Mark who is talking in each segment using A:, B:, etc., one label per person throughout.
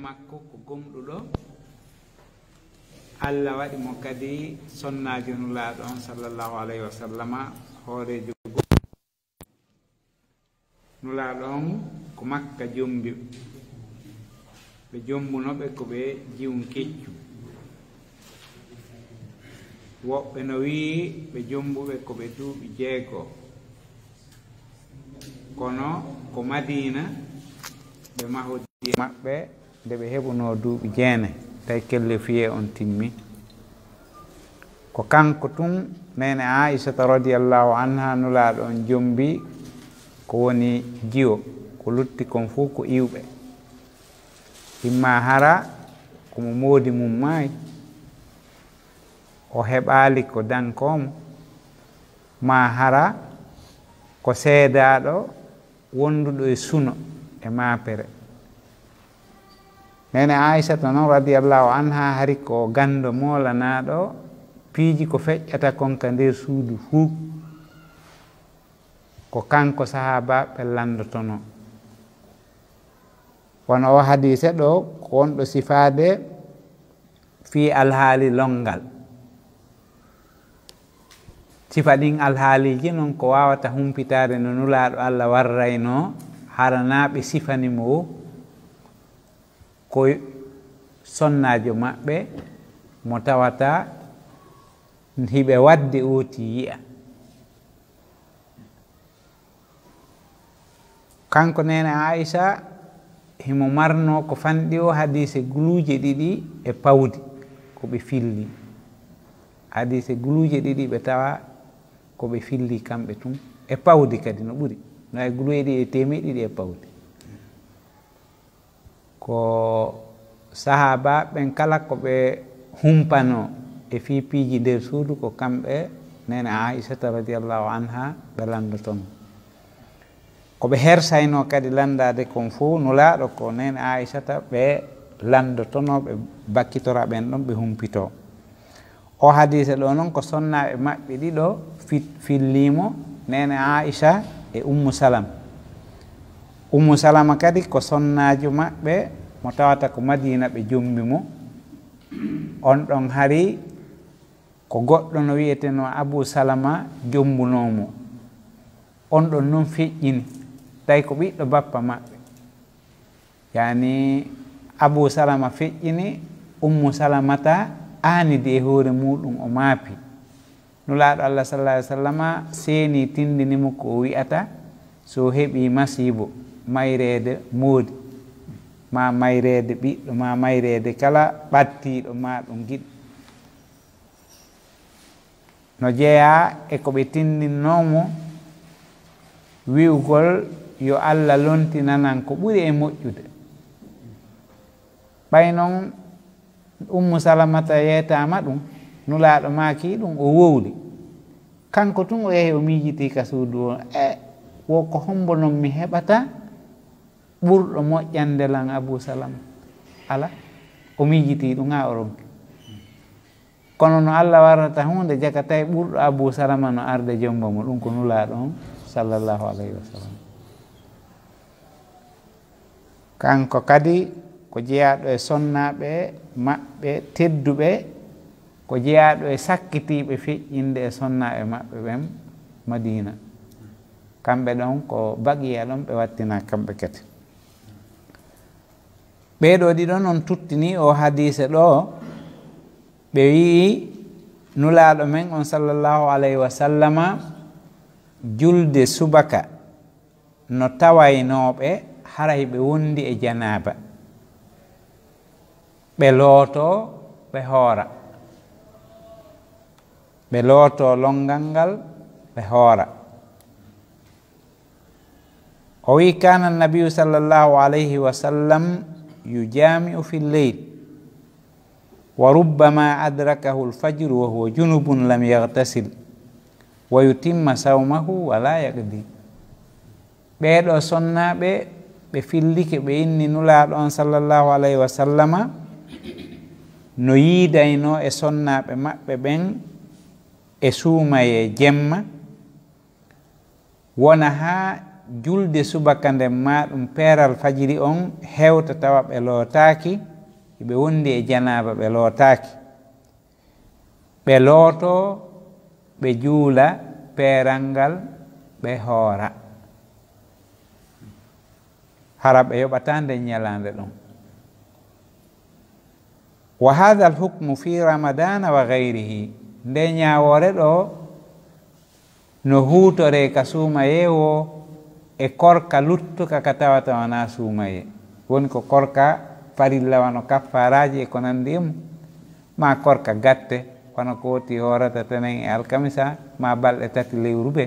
A: makko ko gomɗuɗo Allah waɗi mo kadi sonnaji nulaaɗo on sallallahu alayhi wa sallama hoorejo nulaaɗo on ko makka jombi ɓe jombunoɓe ko ɓe jiwun keccu woɓɓe no wii ɓe jombuɓe ko ɓe duuɓi 6 kono ko Madina ɓe mahodi maɓɓe nde ɓe heɓuno duuɓi 9 tawi kelle fiye on timmi ko kanko tun nene Aishata radiyallahu anha nulaaɗo on jombi ko woni jiwo ko lutti kon fof ko iwɓe imma hara komo moodi mum maayi o heɓaali ko dankomo ma hara ko seedaaɗo wonduɗo e suno e maapere nene Aishata noon radiyallahu anha hari ko gando moolanaɗo piiji ko feƴƴata konka nder suudu fuu ko kanko sahaba ɓe landotono wono o hadise ɗo ko wonɗo sifaade fi alhaali longal sifa ɗin alhaaliji noon ko wawata humpitade no nulaaɗo Allah warrayno haranaɓe sifanimo o ko sonnajo maɓɓe mo tawata hiɓe wadde ooti yi'a kanko nene Aisha himo marno ko fanɗi o hadise guluuje 2 e pawdi ko ɓe filli hadise guluuje 2 ɓe tawa ko ɓe filli kamɓe tun e pawdi kadi no ɓuri no e guluuje 2 e 200 e pawdi ko sahaba ɓen kala ko ɓe humpano e fi piiji nder suudu ko kamɓe nene Aishata radiyallahu anha ɓe landotono ko ɓe hersayno kadi landade kon fof nulaaɗo ko nene Aishata ɓe landotono ɓe bakkitora ɓen ɗon ɓe humpito o hadise ɗo noon ko sonnaɓe maɓɓe ɗiɗo fillimo nene Aisha e Ummu Salama kadi ko sonnajo maɓɓe mo tawata ko Madina ɓe jombi mo on ɗon hari ko goɗɗo no wiyeteno Abu Salama jombunomo on ɗon noon feƴƴini tawi ko ɓiɗɗo bappa maɓɓe yani Abu Salama feƴƴini Ummu Salamata aanidi e hoore muɗum o maapi nulaaɗo Allah sallallahu alaihi wasallama seeni tindinimo ko o wi'ata so heɓi masibo mayrede moodi ma mayrede ɓiɗɗo ma mayrede kala ɓattiɗo ma ɗum giɗo no jeeya e ko ɓe tindinnomo wi'ugol yo Allah lontinanan ko ɓuri e moƴƴude ɓay noon Ummu Salamata yeetama ɗum nulaaɗo maaki ɗum o wowli kanko tun o yehi o miijiti ka suudu o wo ko hombo noon mi heɓata ɓurɗo moƴƴande lan Abu Salama ala o miijiti ɗum ha o ronki kono no Allah warrata hunde jaka tawi ɓurɗo Abu Salama no arde jomba mo ɗum ko nulaaɗo on sallallahu alayhi wa sallam kanko kadi ko jeeyaɗo e sonnaɓe maɓɓe tedduɓe ko jeeyaɗo e sakkitiɓe feƴƴinde e sonnaɓe maɓɓe ɓen Madina kamɓe ɗon ko baqiya ɗon ɓe wattina kamɓe kadi ɓeeɗo ɗiɗo noon tuttini o hadise ɗo ɓe wii nulaaɗo men on sallallahu alayhi wa sallama julde subaka no tawaynoɓe haray ɓe wondi e janaba ɓe looto ɓe hoora ɓe looto longal ngal ɓe hoora o wi kana nabiyu sallallahu alayhi wa sallam yujami'u fi lleyl wa rubbama adrakahu lfajru wa huwa junubun lam yaghtasil wa yutimma sawmahu wala yaqdi ɓeeɗo sonnaɓe ɓe fillike ɓe inni nulaaɗo on sallallahu alayhi wa sallama no yiidayno e sonnaɓe maɓɓe ɓen e suumaye jemma wona ha julde subaka nden ma ɗum peeral fajiri on hewta tawa ɓe lootaaki ɓe wondi e janaba ɓe lootaaki ɓe looto ɓe juula peeral ngal ɓe hoora hara ɓe yoɓata nden ñalande ɗon wa hada al hukmu fi ramadana wa gayrihi nde ñawoore ɗo no huutore ka suumaye wo e korka luttuka ka tawata wona suumaye woni ko korka farilla wano kaffaraji e ko nandi mum ma korka gatte kono ko woti horata tenen e alkamisa ma balɗe 3 lewru ɓe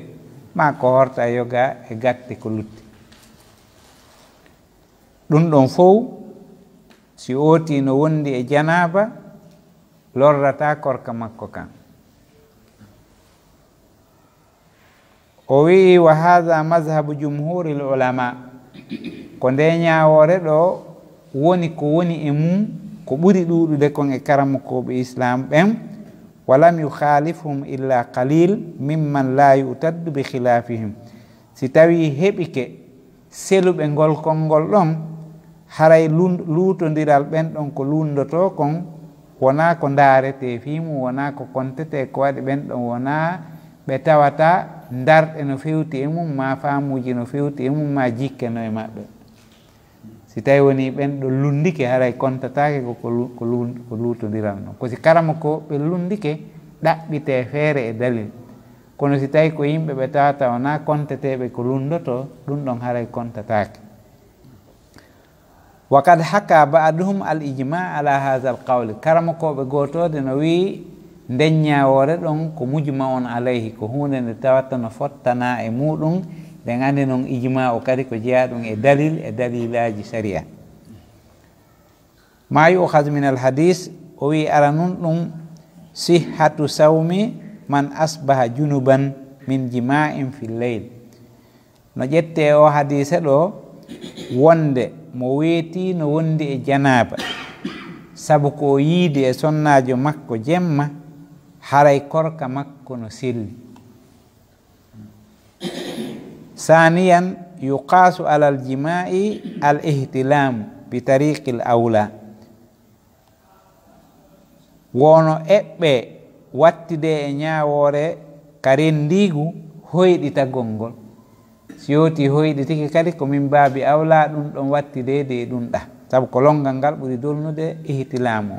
A: ma ko horta yoga e gatte ko lutti ɗum ɗon fof si ooti no wondi e janaba lorrata korka makko kan o wi wa hada mazhabu jumhuril ulama ko nde ñawoore ɗo woni ko woni e mum ko ɓuri ɗuɗude kon e karamokoɓe islam ɓen walam yukhalifhum illa qalil mimman la yutaddu bi khilafihim si tawi heɓike seluɓe ngol konngol ɗon haray luutodiral ɓen ɗon ko lundoto kon wona ko ndaarete fimu wona ko kontete ko waɗi ɓen ɗon wona ɓe tawata darɗe no fewti e mum ma faamuji no fewti e mum ma jikkeno e maɓɓe si tawi woni ɓen ɗo lundike haray kontatake ko luutodiral noon ko si karama ko ɓe lundike ɗaɓɓite feere e dalil kono si tawi ko yimɓe ɓe tawata wona konteteɓe ko lundoto ɗum ɗon haray kontatake wa kad haka ba'duhum al ijma ala hadha al qawli karama koɓe gotode no wi nden ñawoore ɗon ko mujma on alayhi ko hunde nde tawata no fottana e muɗum ɓen andi noon ijma o kadi ko jeeya ɗum e dalilaji sharia ma yu'khadhu min al hadis o wi ara nun ɗum sihhatu sawmi man asbaha junuban min jima'in fi lleyl no ƴette o hadise ɗo wonde mo weeti no wondi e janaba sabu ko yiide e sonnajo makko jemma haray korka makko no selli saniyan yuqasu ala aljima'i al ihtilamu bi tariqi l awla wono eɓɓe wattide e ñawoore ka rendigu hoyɗitagol ngol si yoti hoyɗitiki kadi ko min baabi awla ɗum ɗon wattidede e ɗum ɗa sabu ko longal ngal ɓuri dolnude ihtilamu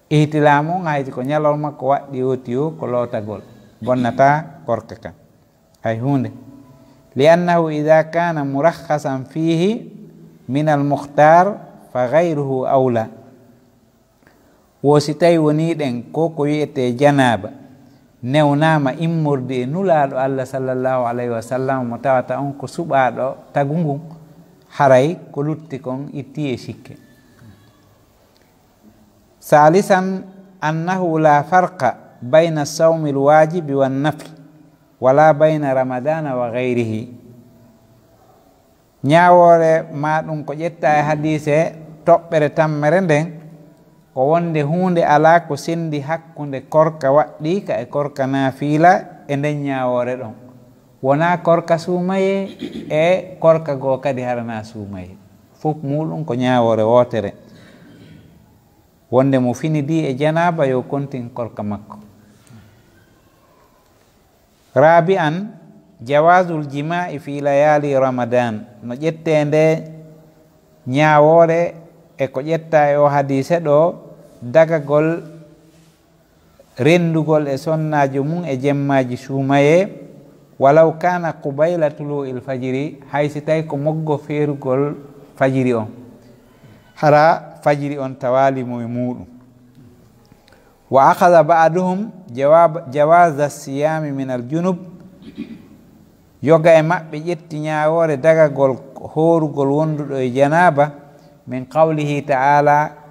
A: ihtilamu haydi ko ñalawma ko waɗɗi yoti o ko lootagol bonnata korka kan hay hunde li annahu ida kana murakhasan fihi min al mukhtar fa gayruhu awla wo si tawi woni ɗen ko ko wiyete janaba newnama immorde e nulaɗo Allah sallllahu alayhi wa sallam mo tawata on ko suɓaɗo tagu ngun haray ko lutti kon itti e sikke salisan annahu la farqa bayna sawmi lwajibi wannafl wala bayna ramadana wa gayrihi ñawoore ma ɗum ko ƴetta e hadise toɓɓere tammere nden ko wonde hunde ala ko sendi hakkunde korka waɗɗi ka e korka naafila e nden ñawoore ɗon wona korka suumaye e korka goo kadi harana suumaye fof muɗum ko ñawoore wootere wonde mo finidi e janaba yo kontin korka makko rabi an jawazul jima'i fi layali ramadan no ƴette nde ñawoore e ko ƴetta e o hadise ɗo dagagol rendugol e sonnajo mum e jemmaji suumaye walaw kana qubayla tulu il fajiri haysi tawi ko moggo feerugol fajiri on hara fajiri on tawalimo e muɗum wa akhadha ba'duhum jawaza siyami min al junub yoga e maɓɓe ƴetti ñawoore dagagol horugol wonduɗo e janaba min qawlihi ta'ala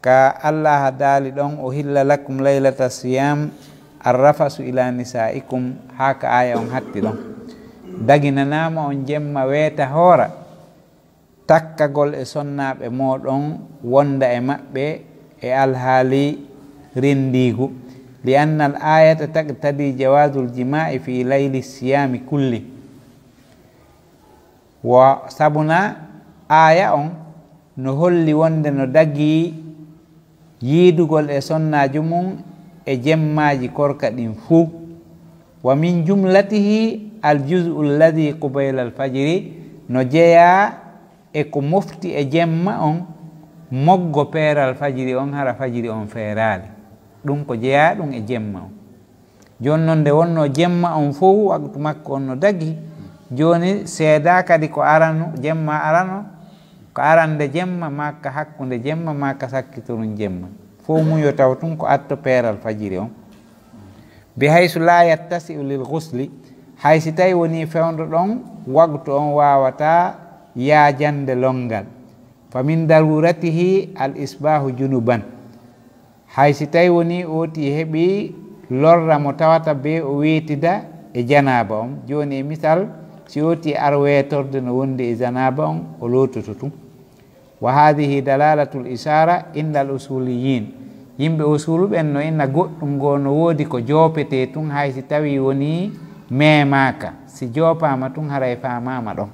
A: ka Allah daali ɗon o hilla lakum laylata siyam arrafasu ila nisaikum haka aya on hatti ɗon daginanama on jemma weeta hoora takkagol e sonnaɓe moɗon wonda e maɓɓe e alhaali rendigu li anna al ayata taqtadi jawazul jima'i fi layli siyami kulli wa sabuna aya on no holli wonde no dagi yiidugol e sonnaji mum e jemmaji korka ɗin fuu. Wa min jumlatihi al juz'u alladi qubayla al fajiri no jeeya e ko mofti e jemma on moggo peeral fajiri on hara fajiri on feeraali, ɗum ko jeeya ɗum e jemma on. joni noon nde wonno jemma on fof waktu makko on no dagi, joni seeda kadi ko arano jemma arano ko arande jemma makka hakkude jemma makka sakkitorum jemma fof muyo taw tun ko atto peeral fajiri on. Bi haysu la yattasi'u lil ghusli, haysi tawi woni fewndo ɗon waktu on wawata yaajande longal. Fa min daruratihi al isbahu junuban, haysi tawi woni oti heɓi lorra mo tawata be o weetida e janaba on. Joni e misal si oti ar weetorde no wondi e janaba on o lototo tun. Wa hadihi dalalatul isara inda al usuliyin, yimɓe usulu ɓen no inna goɗɗum ngo no woodi ko joopete tun haysi tawi woni memaka, si joopama tun haray famama ɗon,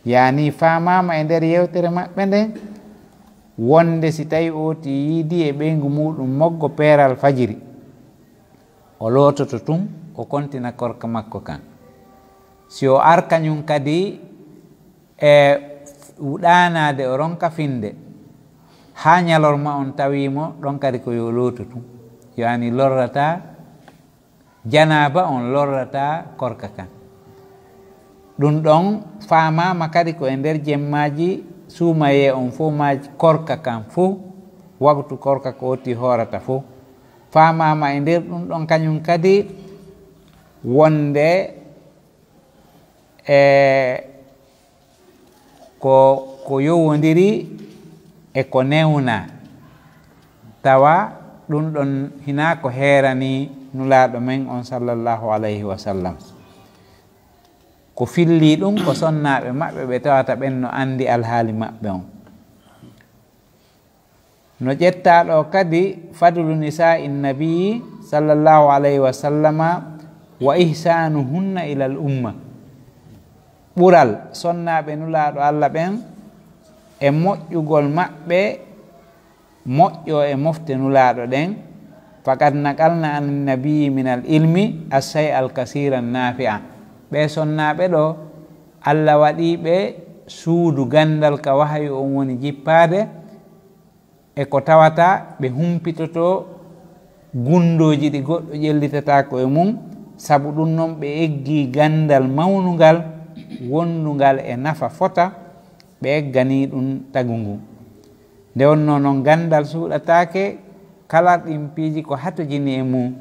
A: yani famama e nder yewtere maɓɓe nden wonde si tawi oti yiidi e ɓeygu muɗum moggo peeral fajiri o lototo tun o kontina korka makko kan. Si o ar kañum kadi e ɗanade o ronka finde ha ñalorma on tawimo ɗon kadi ko yo lotu tun, yani lorrata janaba on, lorrata korka kan. ɗum ɗon famama kadi ko e nder jemmaji suumaye on fof maji korka kan fof waktu korka ko oti horata fof famama e nder ɗum ɗon kañum kadi wonde ko yowodiri e ko newna, tawa ɗum ɗon hina ko heerani nulaɗo men on sallallahu alayhi wa sallam. Ko filli ɗum ko sonnaɓe maɓɓe ɓe tawata ɓen no andi alhaali maɓɓe on. No ƴettaɗo kadi fadlu nisa'i nabii sallallahu alayhi wa sallama wa ihsanuhunna ila al umma, ɓural sonnaɓe nulaɗo Allah ɓen e moƴƴugol maɓɓe moƴƴo e mofte nulaɗo ɗen. Faqad naqalna an nabii min al ilmi assay al kasira nafi'a, ɓe sonnaɓe ɗo Allah waɗiɓe suudu gandal ka wahayu on woni jippade e ko tawata ɓe humpitoto gundoji ɗi goɗɗo ƴellitatako e mum, saabu ɗum noon ɓe eggi gandal mawnugal wonndugal e nafa fota, ɓe eggani ɗum tagu ngu. Nde wonno noon gandal suuɗatake, kala ɗin piiji ko hatojini e mum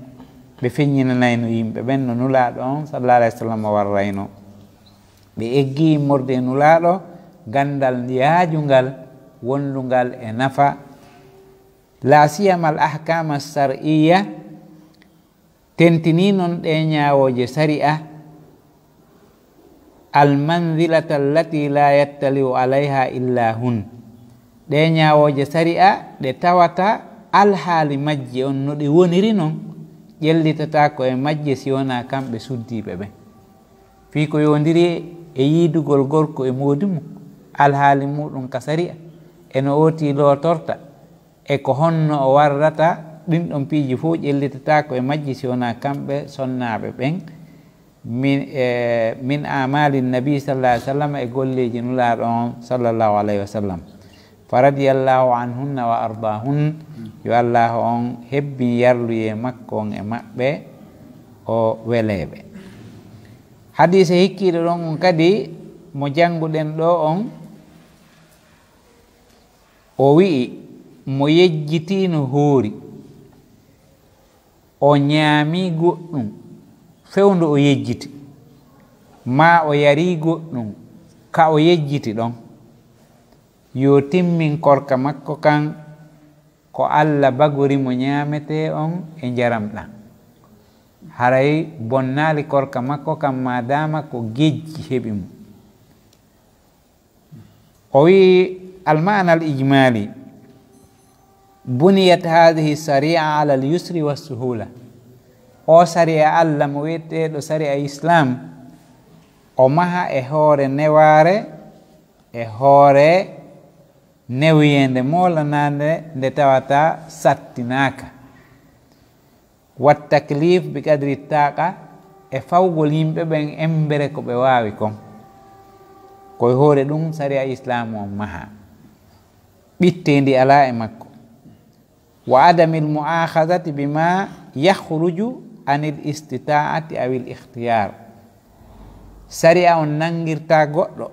A: ɓe feññinanayno yimɓe ɓen no nulaɗo on sallallahu alayhi wa sallam warrayno. ɓe eggi morde nulaɗo gandal yaajungal wondungal e nafa. La siyama al ahkam as-sar'iyya, tentini non ɗe ñawoje sari'a, al manzilata allati la yattaliu alayha illa hun, ɗe ñawoje sari'a ɗe tawata alhaali majje on no ɗe woniri noon ƴellitata ko e majje si wona kamɓe suddiɓe ɓen. fi ko yondiri e yiidugol gorko e moodi mum, alhaali muɗum ka sari'a eno oti lotorta e ko honno o warrata, ɗin ɗon piiji fof ƴellitata ko e majji si wona kamɓe sonnaɓe ɓen min amali nabi sallallahu alaihi wasallam e golleji nulaɗo on sallallahu alaihi wasallam. Fa radiyallahu anhunna wa ardahun, yo Allah on hebbi yarluye makko on e maɓɓe o weleɓe. Hadise hikkiɗo ɗon on kadi mo janguɗen ɗo on, o wi'i mo yejjitino hoori o ñaami goɗɗum fewndu o yejjiti, ma o yari goɗɗum ka o yejjiti ɗon, yo timmin korka makko kan ko Allah bagori mo ñaamete on e njaram ɗan. haray bonnali korka makko kan ma dama ko gejji heɓi mo. O wi almana al ijmali, buniyat hadihi saria ala al yusri wassuhula, o saria Allah mo wiyeteɗo saria islam o maha e hoore neware e hoore newyende molanande nde tawata sattinaka. Wat taklif bi qadri taqa e fawgol yimɓe ɓen embere ko ɓe wawi kon koye hoore ɗum saria islamu on maha ɓittendi ala e makko. Wa adami l muakhadati bima yahruju anil istitaati awil ikhtiyar. Saria on nangirta goɗɗo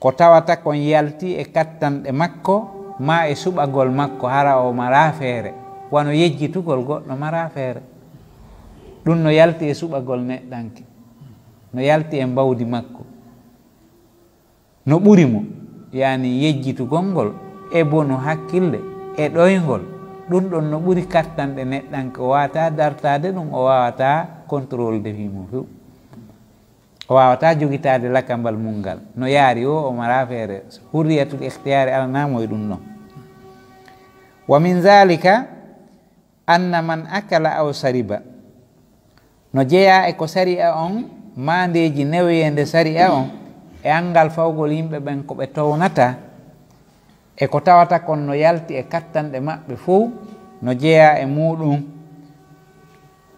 A: ko tawata kon yalti e kattanɗe makko ma e suɓagol makko hara o mara feere wano yejjitugol goɗɗo mara feere. ɗum no yalti e suɓagol neɗɗanke, no yalti e mbawdi makko, no ɓuri mo yani yejjitugol ngol e bonu hakkille e ɗoyngol. ɗum ɗon no ɓuri kattanɗe neɗɗanke o wawata dartade ɗum, o wawata contrôle de fimo few, o wawata jogitade lakambal mum ngal no yaari o mara feere. hurriyatul ikhtiyari alanamoye ɗum ɗon. Wa min zalika anna man akala aw sariba, no jeeya e ko sariya on mandeji neweyende sariya on e angal fawgol yimɓe ɓen ko ɓe townata e ko tawata kon no yalti e kattanɗe maɓɓe fo, no jeeya e muɗum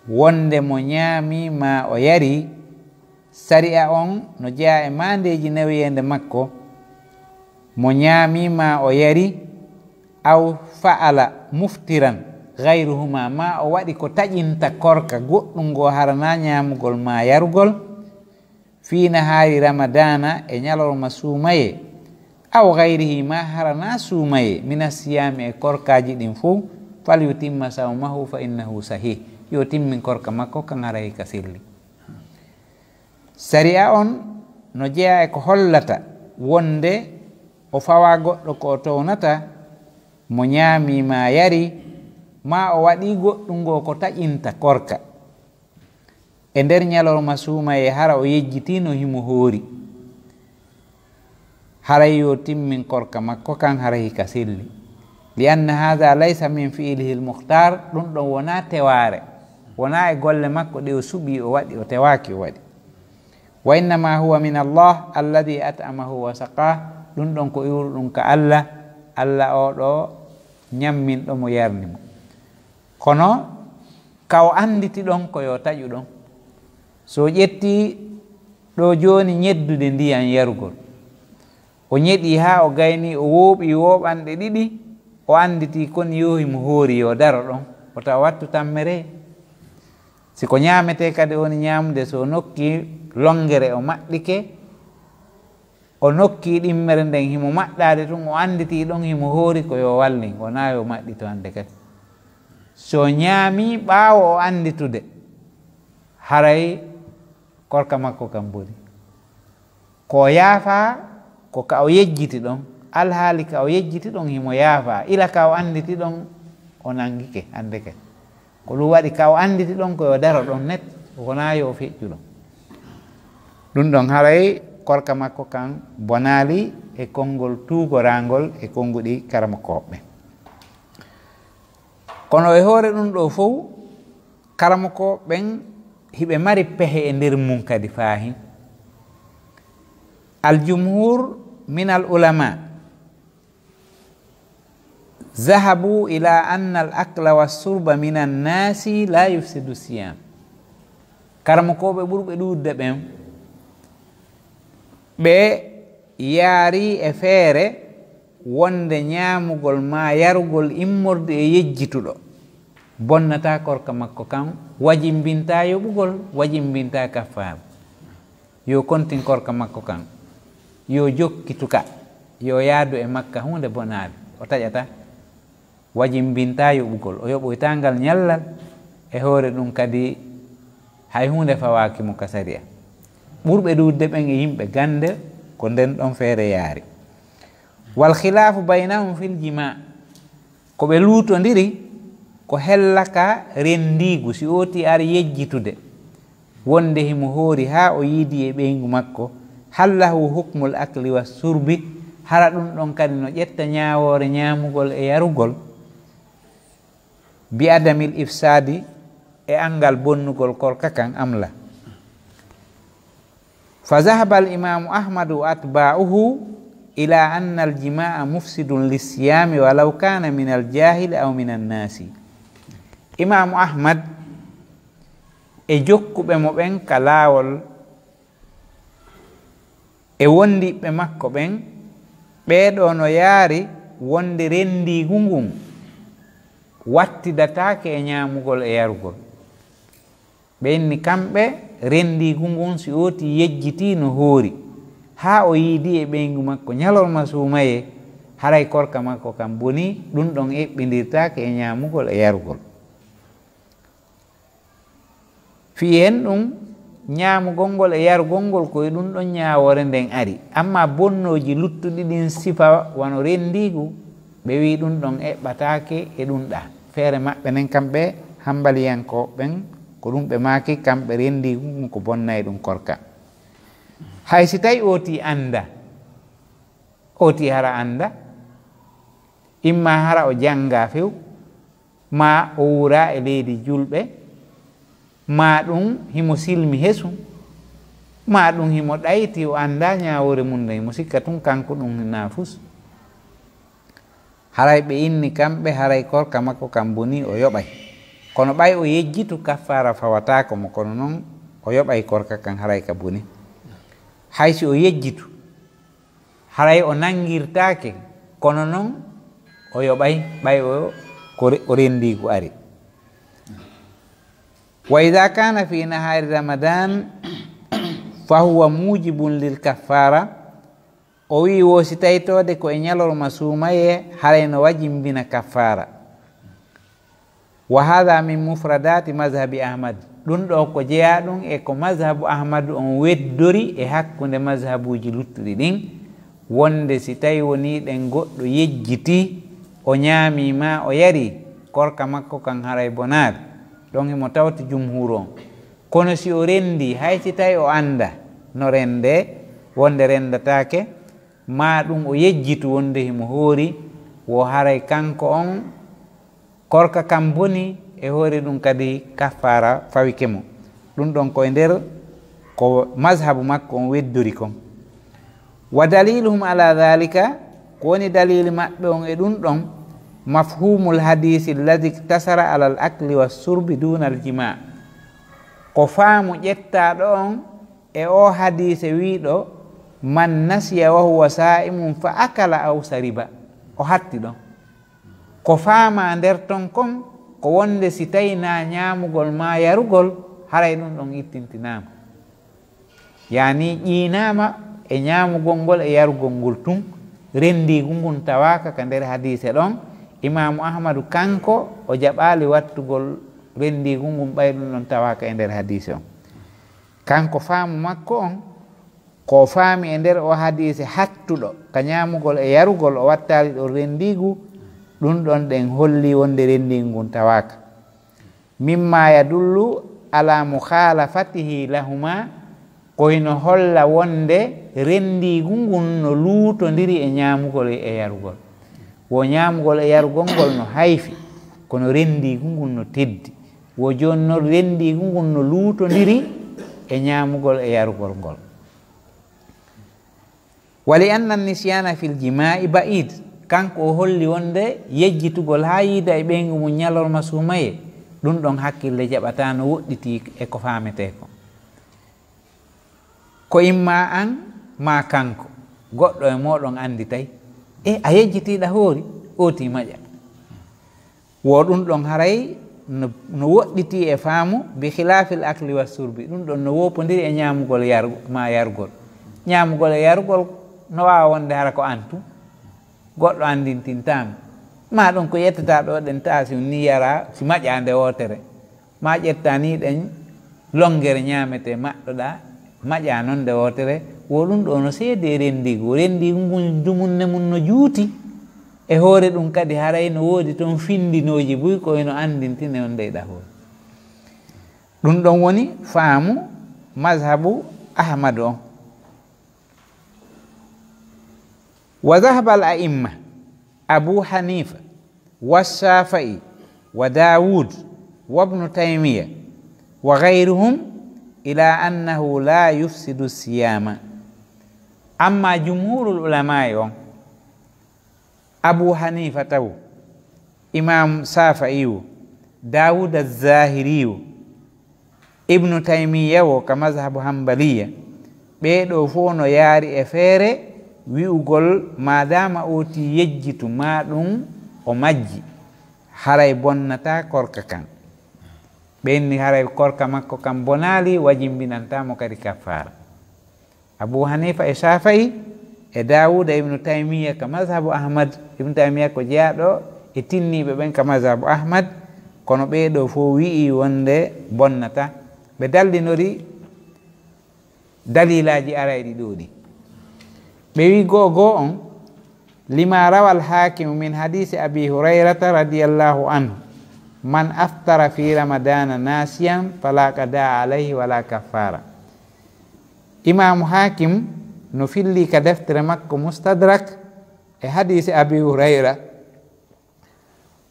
A: wonde mo ñaami ma o yari sariya on, no jeeya e mandeji neweyende makko mo ñaami ma o yari aw fa'ala muftiran gayruhuma ma o waɗi ko taƴinta korka goɗɗum ngo harana ñamugol ma yarugol fi nahari ramadana e ñalorma suumaye aw gayrihi ma harana suumaye mina siyami e korkaji ɗin fo fal yutimma sawmahu fa innahu sahih, yo timmin korka makko kan harayi ka silli. Sariya on no jeeya e ko hollata wonde o fawa goɗɗo ko townata mo ñaami ma yari ma o waɗi goɗɗum ngo ko taƴinta korka e nder ñalorma suumaye hara o yejjitino himo hoori, haray yo timmin korka makko kan hara hika silli. Li anna hada laysa min fiilihi l muhtar, ɗum ɗon wona teware, wona e golle makko ɗe o suɓi o waɗi, o tewaki o waɗi. Wa innama huwa min Allah alladi at'amahu wa saqah, ɗum ɗon ko iwru ɗum ka Allah, Allah oɗo ñammin ɗo mo yarnimo. Kono kaw anditi ɗon ko yo taƴu ɗon, so ƴetti ɗo joni ñeddude ndiyan yarugol, o ñeɗi ha o gayni o wooɓi woɓanɗe ɗiɗi, o anditi kon yohimo hoori yo daro ɗon, o tawa wattu tammere. siko ñamete kadi woni ñamde, so nokki longere o maɗɗike, o nokki ɗimmere nden himo maɗɗade tun, o anditi ɗon himo hoori ko yo walli, wona yo maɗɗito hande kadi. So ñaami ɓaawo o anditude, haray korka makko kam boni ko yaafa ko ka o yejjiti ɗon, alhaali ka o yejjiti ɗon himo yaafa, ila ka o anditi ɗon o nangike hande kadi. Ko ɗum waɗi ka o anditi ɗon koyo daro ɗon net, wona yo feƴƴu ɗon. ɗum ɗon haray korka makko kan bonali e konngol tuugorangol e konnguɗi karama koɓɓe. Kono e hoore ɗum ɗo fof karama koɓɓen hiɓe mari pehe e nder mum kadi faahi. Aljumhur min al ulama zahabu ila anna al akla wassurba min annasi la yufsidu siyam. Karama koɓe ɓurɓe ɗuudde ɓen ɓe yaari e feere wonde ñaamugol ma yarugol immorde e yejjituɗo bonnata korka makko kan, wajimbinta yoɓugol, wajimbinta kaffaaru, yo kontin korka makko kan, yo jokkituka, yo yaadu e makka hunde bonaade o taƴata, wajimbinta yoɓugol, o yoɓoytangal ñallal e hoore ɗum kadi hay hunde fawaaki mo ka sariya. ɓurɓe ɗuudde ɓen e yimɓe gande ko nden ɗon feere yaari. Wal khilafu baynahum fil jima, ko ɓe luutondiri ko hellaka rendigu, si oti ar yejjitude wonde himo hoori ha o yiidi e ɓeygu makko, hallahu hukmul akli wa surbi, hara ɗum ɗon kadi no ƴetta ñaawore ñaamugol e yarugol, bi adamil ifsadi e angal bonnugol korka kan amla. fa zahaba al imamu ahmadu wa atba'uhu ila anna al jimaa mufsidun lissiyami walau kana min al jahili aw min annasi. Imamu Ahmad e jokkuɓe mo ɓen ka laawol e wondiɓe makko ɓen ɓeeɗo no yaari wonde rendigu ngun wattidatake e ñaamugol e yarugol. ɓenni kamɓe rendigu ngun si oti yejjiti no hoori haa o yiidi e ɓeygu makko ñalorma suumaye haray korka makko kam boni ɗum ɗon eɓɓidirtake e ñaamugol e yarugol. fiyen ɗum ñaamugol ngol e yarugol ngol koye ɗum ɗon ñaawore nden ari, amma bonnoji luttuɗi ɗin sifa wano rendigu ɓe wi ɗum ɗon eɓɓatake e ɗum ɗa. feere maɓɓe nen kamɓe hambaliyanko ɓen ko ɗum ɓe maaki kamɓe rendigu ko bonna e ɗum korka. hay si tawi oti anda, oti hara anda, imma hara o janga few, ma o wura e leydi julɓe, ma ɗum himo silmi hesu, ma ɗum himo ɗayti o anda ñawore mum nde himo sikka tun kanko ɗum nafus. haray ɓe inni kamɓe haray korka makko kam boni o yoɓay, kono ɓay o yejjitu kaffara fawatako mo, kono noon o yoɓay korka kan haray ka boni. haysi o yejjitu haray o nangirtake, kono noon o yoɓay ɓay o rendigu ari. wa ida kana fi nahari ramadan fa huwa mujibun lil kaffara, o wi wo si tawitode ko e ñalorma suumaye haray no wajimbina kaffara. wa hada min mufradati mazhabi ahmad, ɗum ɗo ko jeeya ɗum e ko mazhabu ahmadu on weddori e hakkunde mazhabuji luttuɗi ɗin, wonde si tawi woni ɗen goɗɗo yejjiti o ñaamima o yari korka makko kan haray bonaade, ɗon himo tawti jumhur on. kono si o rendi hay si tawi o anda no rende wonde rendatake, ma ɗum o yejjitu wonde himo hoori, wo haray kanko on korka kam boni e hoore ɗum kadi kaffara fawike mo. ɗum ɗon koye nder ko mazhabu makko on weddori kon. wa daliluhum ala dhalika, ko woni dalili maɓɓe on e ɗum ɗon, mafhumul hadisi alladi iktasara ala al akli wassurbi duna al jima, ko faamu ƴettaɗo on e o hadise wiɗo man nasiya wa huwa sa'imun fa akala aw sariba, o hatti ɗon. ko faama nder ton kon ko wonde si tawi na ñaamugol ma yarugol haray ɗum ɗon ittintinama, yani ƴiinama e ñaamugol ngol e yarugol ngol tun, rendigu ngun tawaka ka nder hadise ɗon. imamu ahmadu kanko o jaɓali wattugol rendigu ngun ɓay ɗum ɗon tawaka e nder hadise on. kanko faamu makko on ko faami e nder o hadise hattuɗo ka ñaamugol e yarugol o wattali ɗo rendigu, ɗum ɗon ɗen holli wonde rendigu ngun tawaka. mimma yadullu ala mukhalafatihi lahuma, koyno holla wonde rendigu ngun no luutodiri e ñaamugol e yarugol. wo ñaamugol e yarugol ngol no hayfi, kono rendigu ngun no teddi. wo joni no rendigu ngun no luutodiri e ñaamugol e yarugol ngol. wali anna nisyana fil jimai ba'id, kanko o holli wonde yejjitugol ha yiida e ɓeygu mum ñalorma suumaye, ɗum ɗon hakkille jaɓata no woɗɗiti e ko famete ko imma an ma kanko goɗɗo e moɗon andi tawi a yejjitiɗa hoori oti maƴa, wo ɗum ɗon haray no woɗɗiti e faamu bi khilafil akli wa surbi, ɗum ɗon no wopodiri e ñaamugol ma yarugol. ñaamugol e yarugol no wawa wonde hara ko antu goɗɗo andintintami, ma ɗum ko yettata ɗo ɗen ta si ni yara si maƴande wotere, ma ƴetta ni ɗen longere ñamete maɗɗoɗa maƴa noon nde wotere. wo ɗum ɗo no seedi rendigu ngun dumunne mum no juuti e hoore ɗum kadi haray no woodi toon findinoji buy koyno andintine on ndeyɗa hoore. ɗum ɗon woni faamu mazhabu ahmadu on. wa dhahaba al a'imma abu hanifa والشافعي وداود وابن تيمية وغيرهم ila annahu la yufsidu siyama. Amma jumhurul ulama on Abu Hanifa taw, Imam Shafi'i, Dawud az-Zahiri, Ibnu Taymiya wo ka mazhabu Hanbaliya, ɓeɗo fo no yaari e feere wi'ugol madama oti yejjitu ma ɗum o majji haray bonnata korka kan. ɓenni haray korka makko kam bonali wajimbinantamo kadi kaffara. Abu Hanifa e Shafi'i e Dawuda Ibnu Taymiya ka mazhabu Ahmad, Ibnu Taymiya ko jeyaɗo e tinniɓe ɓen ka mazhabu Ahmad, kono ɓeɗo fo wi'i wonde bonnata. ɓe dallinori dalilaji arayɗi ɗo ɗi. ɓe wi goo on lima rawal hakimu min hadisi Abi Hurayrata radiyallahu anhu man aftara fi ramadana nasiyan fala qada alayhi wala kaffara. Imamu Hakim no filli ka deftere makko Mustadrak e hadisi Abi Hurayra,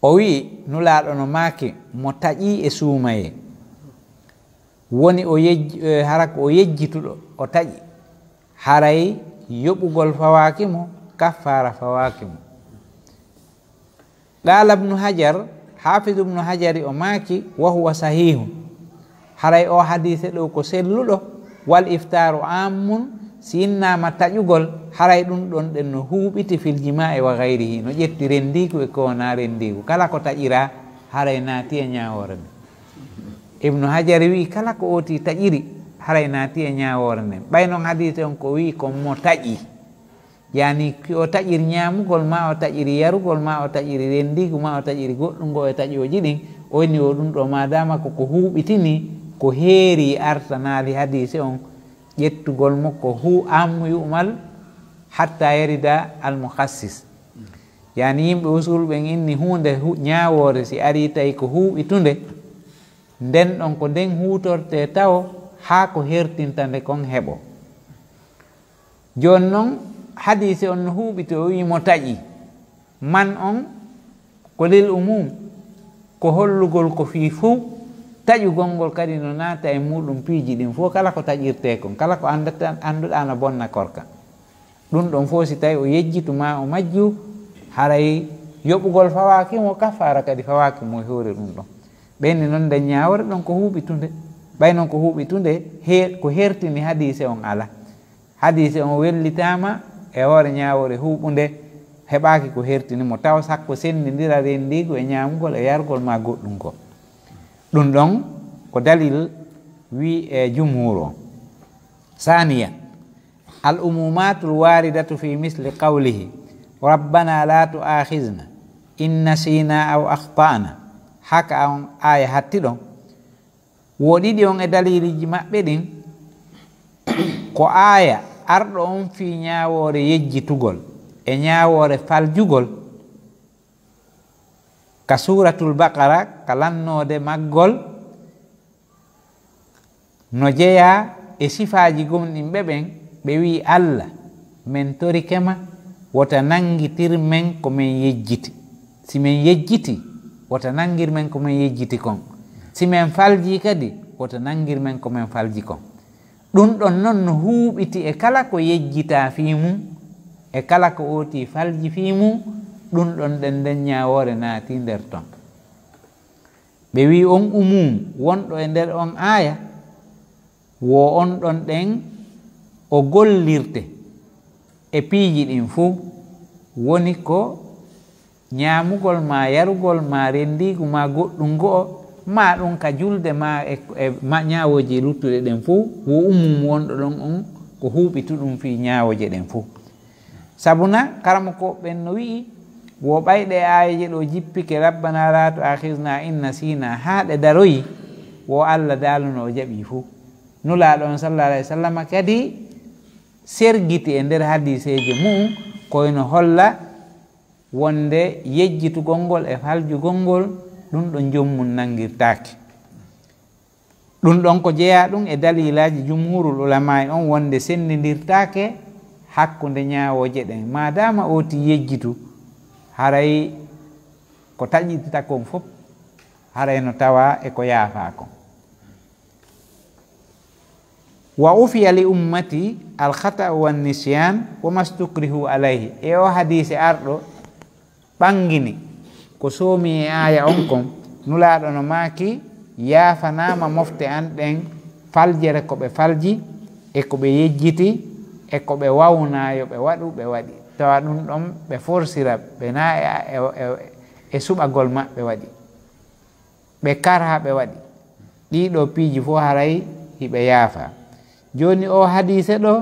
A: o wi nulaɗo no maake mo taƴi e suumaye woni hara ko o yejjituɗo o taƴi haray yoɓugol fawaki mo, kaffara fawaki mo. Qala Ibnu Hajar, Hafiz Ibnu Hajari o maaki wa huwa sahihu, haray o hadise ɗo ko selluɗo. Wal iftaru ammun, si innama taƴugol haray ɗum ɗon ɗen no huuɓiti fil jima'i wa gayrihi, no ƴetti rendigu e ko wona rendigu. Kala ko taƴira haray naati e ñawore nden. Ibnu Hajar wi kala ko oti taƴiri haray naati e ñawore nden. ɓay noon hadise on ko wi ko mo taƴi, yani o taƴiri ñamugol ma, o taƴiri yarugol ma, o taƴiri rendigu ma, o taƴiri goɗɗum ngo e taƴoji ɗin, o woni o ɗum ɗo madama koko huuɓitini ko heeri artanali hadise on ƴettugol mo ko ammu yu'mal hatta yarida al-mukhassis. yani yimɓe usul ɓen inni hunde ñawore si ari tawi ko huuɓitunde, nden ɗon ko nden hutorte taw ha ko hertintande kon heɓo. joni noon hadise on no huuɓiti o wimo taƴi, man on ko lil umum, ko hollugol ko fi fuu. taƴugol ngol kadi no naata e muɗum piiji ɗin fof, kala ko taƴirte kon, kala ko annduɗa no bonna korka, ɗum ɗon fof si tawi o yejjituma o majju haray yoɓugol fawaki mo, kaffara kadi fawaki mo hoore ɗum ɗon. ɓenni noon nde ñawore ɗon ko huuɓitunde, ɓay noon ko huuɓitunde ko hertini hadise on ala. hadise on wellitama e hoore ñawore huuɓunde, heɓaki ko hertinimo, taw sakko sendidira rendigo e ñamugol e yargol ma goɗɗum ko. ɗum ɗon ko dalil wi e jumhur o. Saniya, al umumatul waridatu fi misli qawlihi rabbana la tu'akhizna in nasina aw akhtana, haka on aya hatti ɗon. woɗiɗi on e daliliji maɓɓe ɗin ko aya arɗo on fi ñawore yejjitugol e ñawore faljugol, ka suratul Baqara ka lannode maggol no jeeya e sifaji gomɗin ɓen. ɓe wi Allah min torikema wota nangitir men ko min yejjiti, si min yejjiti wota nangir men ko min yejjiti kon, si min falji kadi wota nangir men ko min falji kon. ɗum ɗon noon no huuɓiti e kala ko yejjita fi mum e kala ko oti falji fi mum, ɗum ɗon ɗen nden ñawore naati nder ton. ɓe wi on umum wonɗo e nder on aya wo on ɗon ɗen o gollirte e piiji ɗin fuu, woni ko ñamugol ma, yarugol ma, rendigu ma, goɗɗum go'o ma, ɗum ka julde ma e ñawoji luttuɗe ɗen fuu, wo umum wonɗo ɗon on ko huuɓitu ɗum fi ñawoje ɗen fuu. sabuna karama ko ɓen no wi'i wo ɓayɗe ayaje ɗo jippike rabbana la tu'akhizna in nasina ha ɗe daroyi, wo Allah daluno o jaɓi fuu. nulaɗo on sallallahu alayhi wa sallam kadi sergiti e nder hadiseje mum koyno holla wonde yejjitugol ngol e faljugol ngol ɗum ɗo jommum nangirtaki. ɗum ɗon ko jeeya ɗum e dalilaji jumhurul ulama on wonde sendidirtake hakkude ñawoje ɗen, madama oti yejjitu haray ko taƴitita kon fof haray no tawa e ko yaafa kon. wa ufiya li ummati al khata'u wan nisyan wa mastukrihu alayhi e o hadise arɗo ɓangini ko soomi e aya on kon nulaaɗo no maaki yaafanama mofte an ɗen faljere ko ɓe falji e ko ɓe yejjiti e ko ɓe wawnayo ɓe waɗu ɓe waɗi tawa ɗum ɗon ɓe forsira ɓe na e suɓagol maɓɓe waɗi ɓe karha ɓe waɗi ɗiɗo piiji fof haray hiɓe yaafa joni o hadise ɗo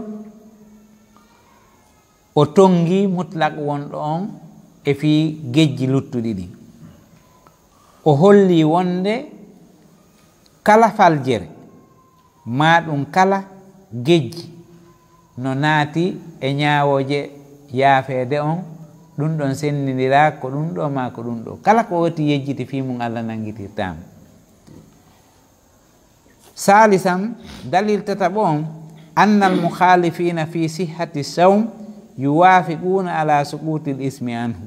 A: o tongi mutlak wonɗo on e fi gejji luttuɗi ɗi o holli wonde kala faljere ma ɗum kala gejji no naati e ñaawoje yaafeede on ɗum ɗon sennidira ko ɗum ɗo ma ko ɗum ɗo kala ko woti yejjiti fi mum Allah nangitirtama salisan dalil tataɓo on anna al mukhalifina fi sihhati sawm yuwafiquna ala suquti l ismi anhu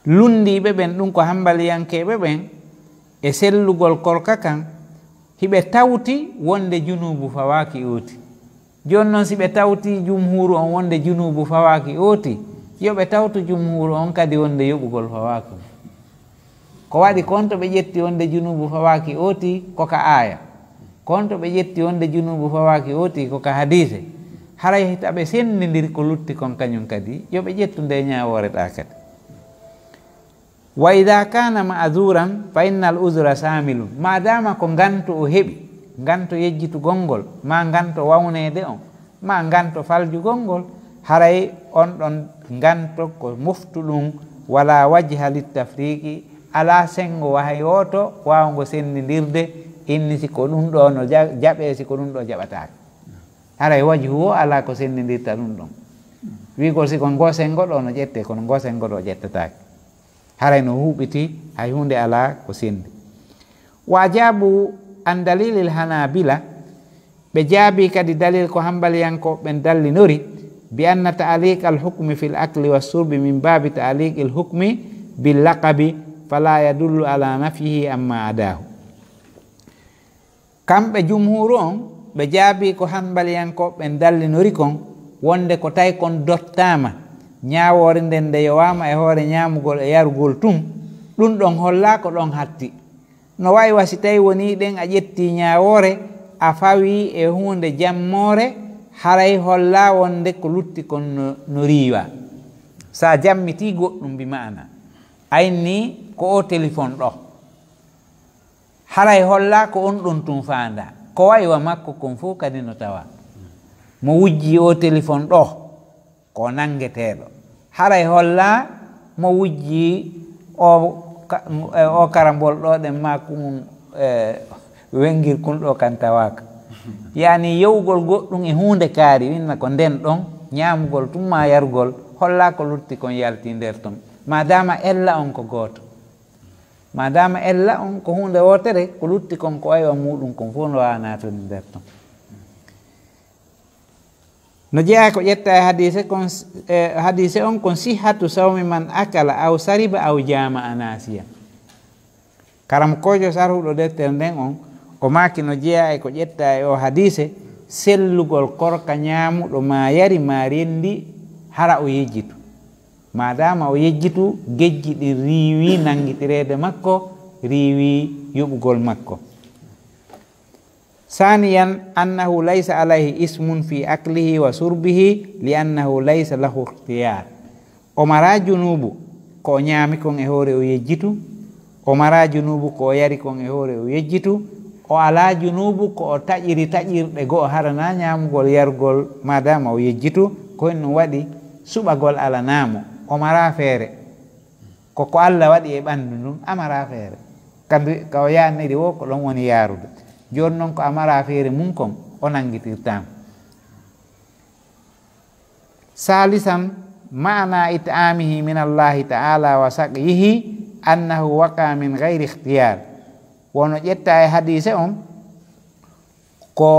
A: lundiɓe ɓen ɗum ko hambaliyankeɓe ɓen e sellugol korka kan hiɓe tawti wonde junubu fawaki oti joni noon si ɓe tawti jumhuru on wonde junubu fawaki oti yoɓe tawtu jumhuru on kadi wonde yoɓugol fawaki ko waɗi konto ɓe ƴetti wonde junubu fawaki oti koka aya konto ɓe ƴetti wonde junubu fawaki oti koka hadise haray taɓe sendidir ko lutti kon kañum kadi yoɓe ƴettu nde ñaworeta kadi wa ida kana ma'duran fa innal uzra samilun madama ko ganto o heɓi ganto yejjitu gongol ma ganto wawnede on ma ganto faljugol ngol haray on ɗon ganto ko moftuɗum wala wajha littafriqi ala sengo wahay woto wawngo sendidirde inni siko ɗum ɗo no jaɓe siko ɗum ɗo jaɓatake haray wajhu o ala ko sendidirta ɗum ɗon wigol siko ngo sengo ɗo no ƴette kono ngo sengo ɗo ƴettatake haray no huɓiti hay hunde ala ko sendi wa jaabu an dalilil hanabila ɓe jaabi kadi dalil ko hambaliyanko ɓen dallinori bi anna ta'liq al hukmi fil akli wassurbi min babi ta'liq al hukmi bil laqabi fala yadullu ala nafyihi amma adahu kamɓe jumhuru on ɓe jaabi ko hambaliyanko ɓen dallinori kon wonde ko tawi kon dottama ñawore nden nde yowama e hoore ñamugol e yarugol tum ɗum ɗon holla ko ɗon hatti no wawi wasi tawi woni ɗen a ƴetti ñawore a fawi e hunde jammore haray holla wonde ko lutti kon no riiwa sa jammiti goɗɗum bi mana ayni ko o téléphone ɗo haray holla ko on ɗon tum fanda ko waywa makko kon fof kadi no tawa mo wujji o téléphone ɗo ko nangeteɗo haray holla mo wujji o karambol ɗo ɗen ma kumum wengir kun ɗo kan tawaka yani yewgol goɗɗum e hunde kaari winna ko nden ɗon ñamugol tumma yarugol holla ko lutti kon yalti nder ton madama ella on ko goto madama ella on ko hunde wotere ko lutti kon ko waywa muɗum kon fof no wawa natode nder ton no jeeya ko ƴetta e hadise on kon sihhatu sawmi man akala aw sariba aw jama anasiya karam kojo sarhuɗo deftere nden on o maki no jeeya e ko ƴetta e o hadise sellugol korka ñamuɗo ma yari ma rendi hara o yejjitu madama o yejjitu gejji ɗi riiwi nangitirede makko riiwi yoɓugol makko ثانيا أنه ليس عليه اسم في أكله وشربه لأنه ليس له اختيار ومرا جنوب كو نيامي كون هوري او يجيتو ومرا جنوب كو ياري كون هوري او يجيتو o ala junubu ko o taƴiri taƴirɗe goo harana ñamugol yargol madama o yejjitu ko no waɗi suɓagol alanamo o mara feere koko Allah waɗi e ɓandu ndun amara feere kamɓe ka o yaniri wo ko ɗon woni yarude joni noon ko amara feere mum kon o nangitirtama salisan mana it'amihi min Allahi ta'ala wa saqyihi annahu waqa min gayri ikhtiyar wono ƴetta e hadise on ko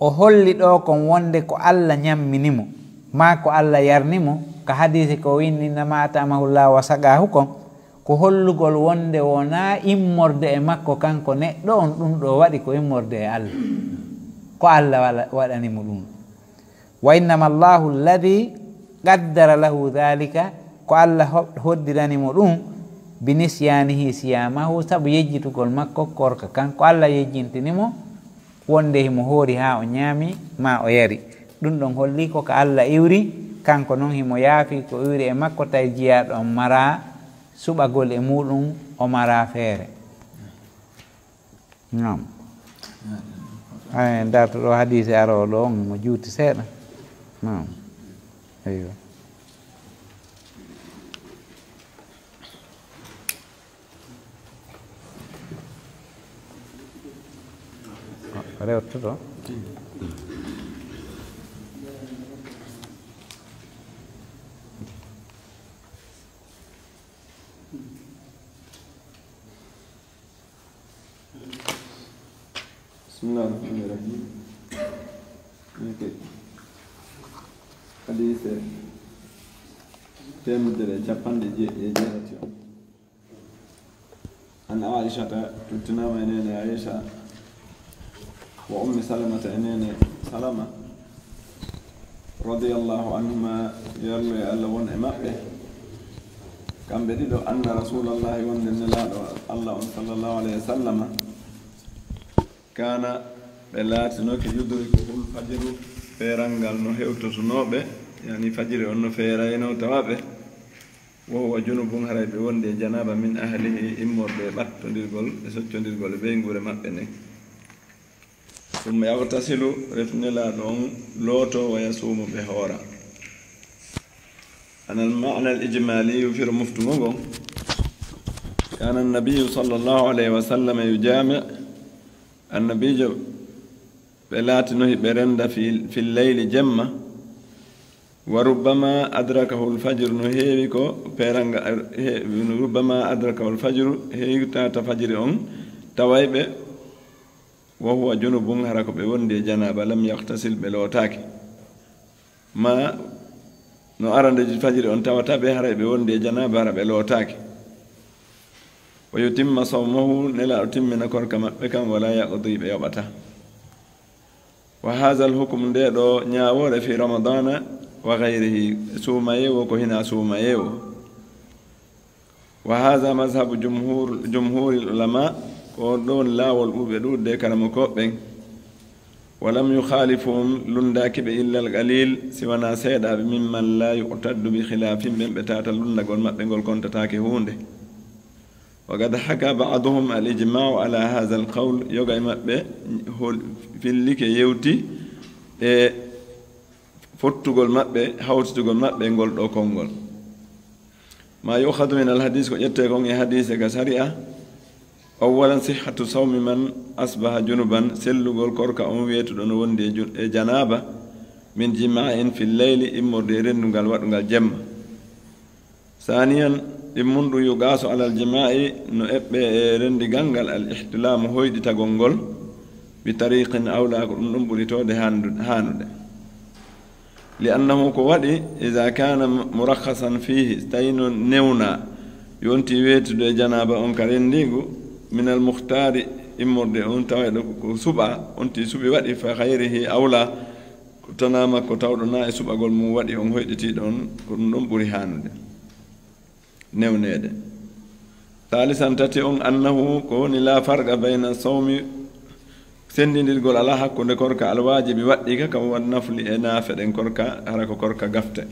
A: o holli ɗo kon wonde ko Allah ñamminimo ma ko Allah yarnimo ka hadise ko winni nama atamahullah wa saqahu kon ko hollugol wonde wona immorde e makko kanko neɗɗo on ɗum ɗo waɗi ko immorde e Allah ko Allah waɗanimo ɗum wa innama llahu alladi qaddara lahu dhalika ko Allah hoddiranimo ɗum binisyanihi siyamahu saabu yejjitugol makko korka kan ko Allah yejjintinimo wonde himo hoori ha o ñaami ma o yari ɗum ɗon holli ko Allah iwri kanko noon himo yaafi ko iwri e makko tawi jiyaɗo on mara suɓagol e muɗum o mara feere nam darto ɗo hadise aro ɗo on mo juuti seeɗa nam eyyo rewtoto
B: Bismillahirrahmanirrahim. Hadise temedere capanɗe jeetati on an aishata tuttinama enene aisha wa ummi salamata enene salama radiyallahu anhuma yallo e allah won e maɓɓe kamɓe ɗiɗo anna rasulallahi wonde nelaɗo allah on sallllahu alayhi wa sallama kana ɓe laatinoke yudrikuhul fajiru feeral ngal no hewtotunoɓe yani fajiri on no feerayno tawaɓe wo huwa junubun haray ɓe wonde e janaba min ahlihi immorɓe ɓattodirgol e soccodirgol e ɓeygure maɓɓe nden ɗum yawtasilu refnelaɗo on looto wa yasumu ɓe hoora anal mana al ijmaliyu firo muftugo ngon kana annabiyu sallllahu alayhi wa sallam yujami annabijo ɓe laatinohi ɓe renda fi leyli jemma wa rubbama adrakahu lfajru no heewi ko peranga rubbama adrakahu lfajru heewi tata fajiri on tawayɓe wa huwa junubun hara ko ɓe wondi e janaba lam yaktasil ɓe lootake ma no arandeji fajiri on tawata ɓe hara ɓe wondi e janaba hara ɓe lootake wa yutimma sawmahu nela o timmina korka maɓɓe kam wala yaqdi ɓe yoɓata wa hadha alhukm nde ɗo ñawore fi ramadana wa gayrihi suumayewo ko hina suumayewo wa hadha mazhabu jumhuri ulama ko ɗon laawol ɓuuɓe ɗuɗde karamo koɓɓen wa lam yukhalifuhum lundaki ɓe illa alqalil siwana seeɗaɓe mimman la yu'taddu bi khilafin ɓen ɓe tata lundagol maɓɓe ngol kontatake hunde وقد حكى بعضهم الإجماع على هذا القول يوغا مابbe fillike yewti e fottugol mabbe hawtitugol mabbe ngol do kongol ma yukhadhu min alhadith ko jette ko e hadith ga sharia awalan sihhatu sawmi man asbaha junuban sellugol korka on wetudo no wonde e janaba min jima'in fil layli immorde rendungal wadungal jemma saniyan immundu yugaso alal jima'i no ebbe e rendigal ngal al ihtilam hoyditagol ngol bi tariqin awla ko ɗum ɓuritode hanude li annahu ko waɗi ida kana murakhasan fihi tawino newna yonti wetude janaba on ka rendigu min al muhtari immorde on taweɗo ko suɓa onti suɓi waɗi fa hayrihi awla ko tanama ko tawɗo na e suɓagol mum waɗi on hoyɗitiɗo on ko ɗum ɓuri hanude newnede thalisan tati on annahu ko woni la farqa bayna sawmi sendidirgol ala hakkunde korka alwajibi waɗɗi ka kam wan nafli e naafeɗen korka hara ko korka gafte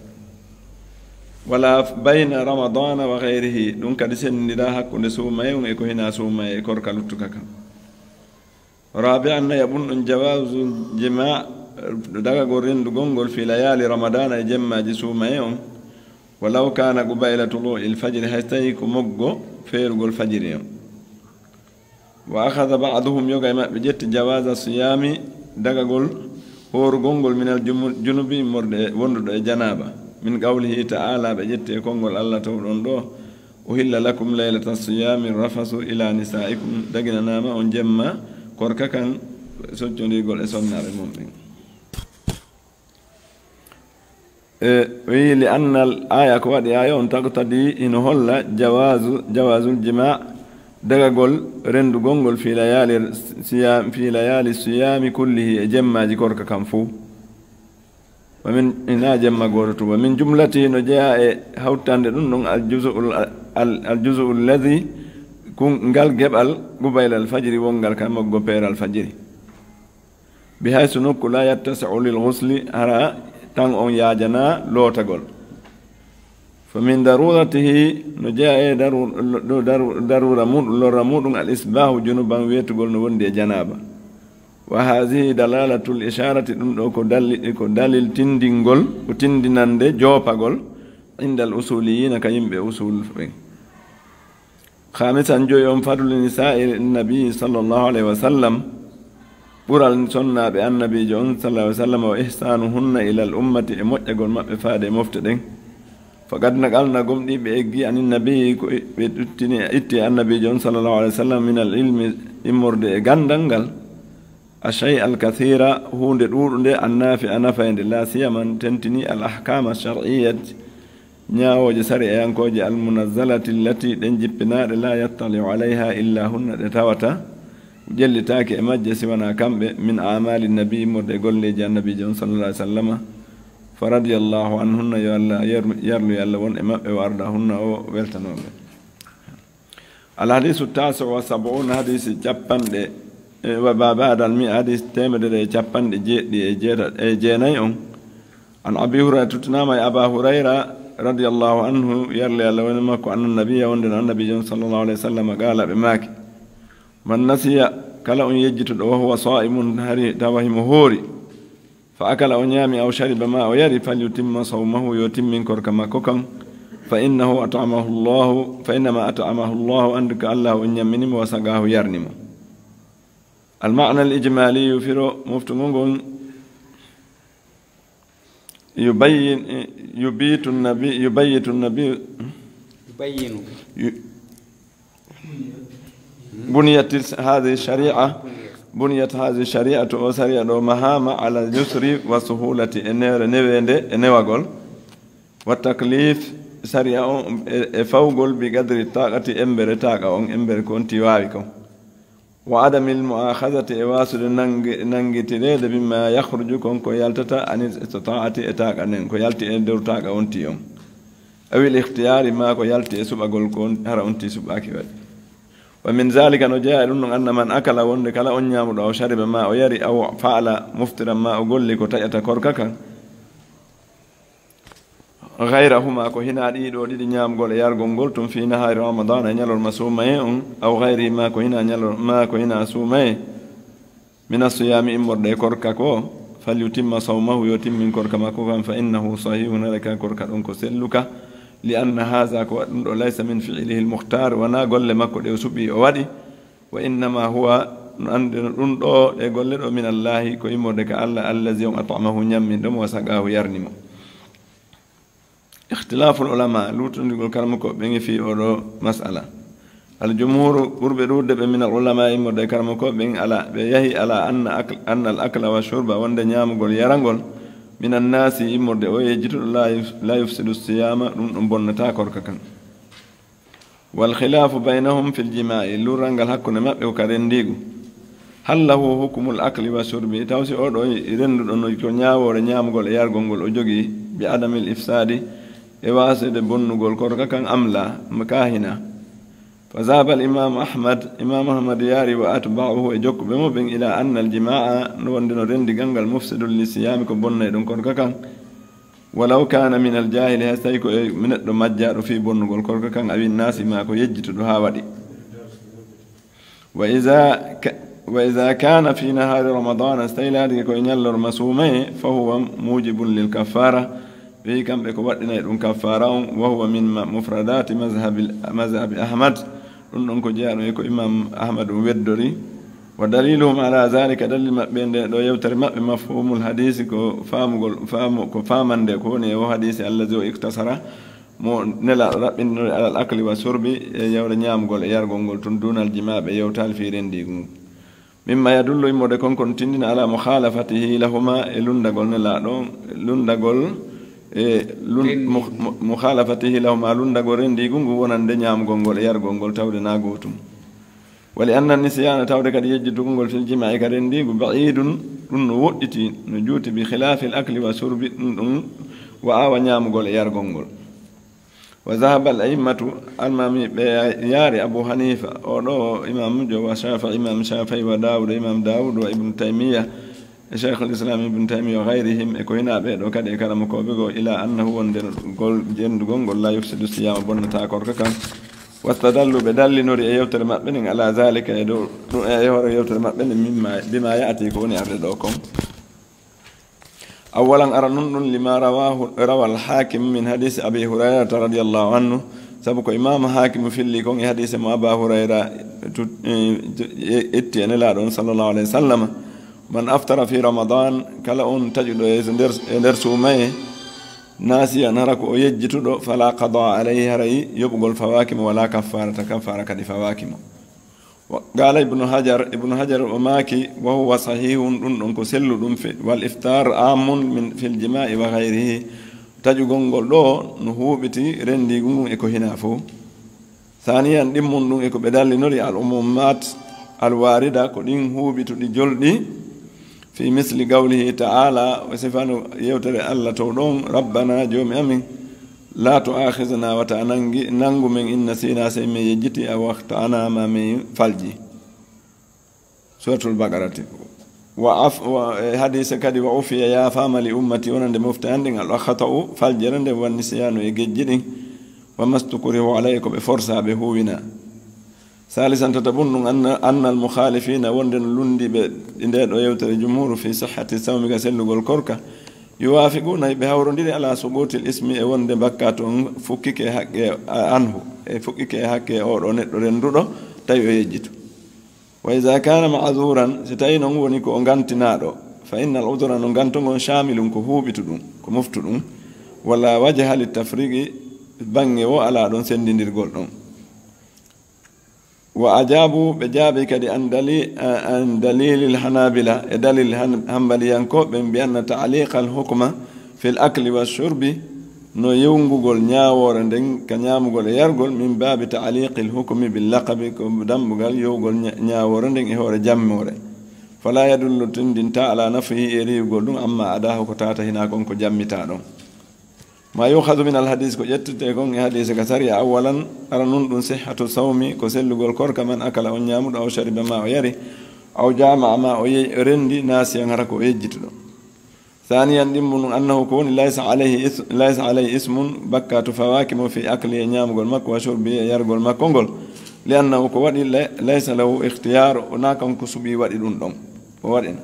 B: wala bayna ramadana wa gayrihi ɗum kadi sendidira hakkunde suumaye on e ko hina suumaye e korka luttuka kam rabi anna yaɓun ɗon jawasu jima dagagol rendugol ngol fi layali ramadana e jemmaji suumaye on ولو كان قبيل طلوع الفجر هستيك مغو فيرغو الفجر وأخذ بعضهم يوغا بجت جواز الصيام دغغول هورغونغول من الجنوب مرد وندو جنابه من قوله تعالى بجت كونغول الله تودون دو أهل لكم ليلة الصيام الرفث إلى نسائكم دغنا ناما on jemma korka kan soccondirgol e sonnaare mum لأن الآية كوادي آية تقتضي إن هلا جواز الجماع dagagol rendugol ngol fi layali siyami kullihi e jemmaji korka kam fuu wa min ina jemma goto to wa min jumlati no jeeya e hawtande ɗum ɗon aljuzu alladi ngal geɓal gubayla alfajiri wongal ka maggo peere alfajiri bi hayso nokku la yattasiu lil ghusli hara tan on yaajana lootagol fa min daruratihi no jeeya e darura muɗum lorra muɗum al isbahu junuban wetugol no wondi e janaba wa hadihi dalalatul isharati ɗum ɗo ko dalil tindingol ko tindinande joopagol indal usuliyina ka yimɓe usul ɓen khamisan joyi on fadlu nisa'i nabi sallallahu alaihi wasallam ɓural sonnaɓe annabijo on sallallahu alaihi wasallam wa ihsanuhunna ila al ummati e moƴƴagol maɓɓe faade e mofte ɗen faqad naqalna gomɗi ɓe eggi anin nabi ko ɓe itti annabijo on sallallahu alaihi wasallam min al ilmi immorde e gandal ngal ashai al kathira hunde ɗuɗunde annafi anafayde la siyaman tentini al ahkama shar'iyyati ñawoje sari e yankoje al munazzalati allati ɗen jippinaɗe la yattaliu alayha illa hunna ɗe tawata jellitaki e majje siwana kamɓe min amali nabi immorde golleji annabijo on sallallahu alaihi wasallam fa radiyallahu anhunna yo allah yarlu yallah won e maɓɓe o arda hunna o weltanoɓe al hadisu tasu wa sab'un hadisi capanɗe wa babadal mi hadis temedere e capanɗe jeeɗɗi e jeenayi on an abi hurayra tuttinama e aba hurayra radiyallahu anhu yarlu yallah woni makko anna nabiya wonde no annabijo sallallahu alaihi wasallam qala ɓe maaki man nasiya kala on yejjituɗo wa huwa sa'imun hari tawa himo hoori fa akala o ñaami aw shariba ma o yari falyutimma sawmahu yo timmin korka makko kan fa innama at'amahu llahu andu ko allah o ñamminimo wa sagahu yarnimo alma'na alijmaliyu firo moftugo ngon yubayyitu nabi buniyat hadhihi shari'atu o sariya ɗo mahama ala yusri wa suhulati e newende e newagol wa taklif sariya on e fawgol bi gadri taqati embere taqa on embere ko onti wawi kon wa adamil mu'akhadhati e wasude nangitirede bimma yakhruju kon ko yaltata anis istita'ati e taqa nen ko yalti e dow taqa onti on awil ikhtiyari ma ko yalti e suɓagol ko hara onti suɓaki waɗi wa min zalika no jeeya ɗum ɗon anna man akala wonde kala on ñaamuɗo o shariba ma o yari aw faala muftiran ma o golli ko taƴata korka kan gayrahuma ko hina ɗiɗo ɗiɗi ñaamgol e yargol ngol tum fi nahari ramadana e ñalol ma suumaye on aw gayri ma ko hina suumaye min asiyami immorde e korka ko falyutimma sawmahu yo timmin korka makko kan fa innahu sahihun alaka korka ɗon ko selluka li anna haza ko ɗum ɗo laysa min fi'lihi almukhtar wona golle makko ɗe o suɓi o waɗi wa innama huwa no andino ɗum ɗo ɗe golle ɗo min allahi ko immorde ka allah allazi on at'amahu ñammin ɗum wa sagahu yarnimo ikhtilaful ulama lutondigol karama ko ɓe fi oɗo mas'ala aljumhuru ɓurɓe ɗuɗde ɓe min al ulama immorde karama ko ɓen ala ɓe yahi ala anna al akla wa shurba wonde ñamugol yarangol min annasi immorde o yejjituɗo la yufsidu siyama ɗum ɗum bonnata korka kan wal khilafu baynahum fil jima'i lurangal hakkunde maɓɓe ko ka rendigu hal lahu hukmul akli wa shurbi tawsi oɗo renduɗo no ko ñawore ñamugol e yargol ngol o jogui bi adamil ifsadi e wasede bonnugol korka kan amla makahina fa zaba al imam ahmad yari wa atba'uhu e jokkuɓe mo ɓen ila anna al jima'a no wonde no rendigal ngal mufsidul li siyami ko bonnay ɗum korka kan walaw kana min al jahili hay so tawi ko e neɗɗo majjaɗo fi bonnugol korka kan awi nasi ma ko yejjituɗo ha waɗi wa ida kana fi nahari ramadana so tawi laatike koye ñallor masumaye fa huwa mujibun lil kaffara ɓeyi kamɓe ko waɗɗinay ɗum kaffara on wa huwa min mufradati mazhabi ahmad ɗum ɗon ko jeeyaɗo e ko imam ahmad um weddori wa daliluhum ala zalika dalil maɓɓe nde ɗo yewtere maɓɓe mafhumul hadisi ko famande ko woni e o hadisi allazi o iktasara mo nela raɓɓinore alal akli wa surbi e yewre ñamugol e yargol ngol tun dunal jimaɓe yewtali fi rendigu mimma yadullu immode konkon tindina ala mukhalafatihi lahuma e lundagol nelaɗo lundagol mukhalafatihi lahuma lundagol rendigu ngu wonande ñamugol ngol e yargol ngol tawde na gotum ولأن النسيان تاود كد يجد غول في الجماع كرندي بعيد دون ودتي نجوت بخلاف الأكل والشرب وآوى نيام غول يار غول وذهب الأئمة المامي ياري أبو حنيفة ودو إمام جو وشافعي إمام شافعي وداود إمام داود وابن تيمية شيخ الإسلام ابن تيمية وغيرهم إكوهنا بيد وكاد يكرم كوبيغو إلى أنه وندن غول جند غول لا يفسد الصيام بنتا كوركا واستدلوا بدل نوري يوتر مبن على ذلك يدور يوتر مبن مما بما يأتي كوني أردوكم أولا أرنون لما روى الحاكم من حديث أبي هريرة رضي الله عنه سبق إمام حاكم في اللي كون حديث أبا هريرة اتيان الله صلى الله عليه وسلم من أفطر في رمضان كلا تجد يدرسوا ميه ناسيا نرك يجتدو فلا قضاء عليه رأي يبغى الفواكم ولا كفارة كدفواكم قال ابن حجر وماكي وهو صحيح كسل والإفطار عام من في الجماع وغيره تجغون دو نهوبتي رندي غون اكو هنافو ثانيا دمون اكو بدال نوري العمومات الواردة كدين هوبتو دي جلدي في مثل قوله تعالى وسفانو يوتر الله تودون ربنا جوم أمين لا تؤاخذنا وتنانغو من إن نسينا سيمي يجتي أو أخطأنا ما من فالجي سورة البقرة وحديث كدي وعفي يا فام لأمتي ونند مفتاندين الأخطأ فالجرند والنسيان يجدين وما استكره عليكم بفرصة بهونا ثالثا تتبون أن المخالفين وندن لندي بإنداد ويوتر الجمهور في صحة الصوم كسلق الكركة يوافقون بهورندين على سقوط الاسم وندن بكاتون فكك حق عنه فكك حق أورندو تيو يجتو وإذا كان معذورا ستين ونكو أنغانتنادو فإن العذر أنغانتون شامل كهوبتدون كمفتدون ولا وجه للتفريق بانغي وعلى دون سندين ديرغول وأجابوا بجابك عن دليل الحنابلة دليل الحنبليان بأن تعليق الحكم في الأكل والشرب no yewngugol ñaaworenden ka ñaamugol e yargol min baabi taaliqi lhukmi billaqabi ko dambugal yewgol ñaaworenden e hoore jammore fala yadullu tindinta ala nafihi e riwgol ɗum amma adahu ko tata hina kon ko jammita ɗon ma yukhadu min alhadis ko ƴettute kon e hadise ka sariya awalan ara nun ɗum sihhatu sawmi ko sellugol korka man akala on ñaamuɗo aw shariba ma o yari aw jama ma o rendi nasiyan hara ko o yejjito ɗon ثانيا دمون أنه كون ليس عليه اسم بكات فواكم في أكل ينام قل مك وشرب يرجل مكونغل لأنه كون ليس له اختيار وناكم كسبي ودون ودين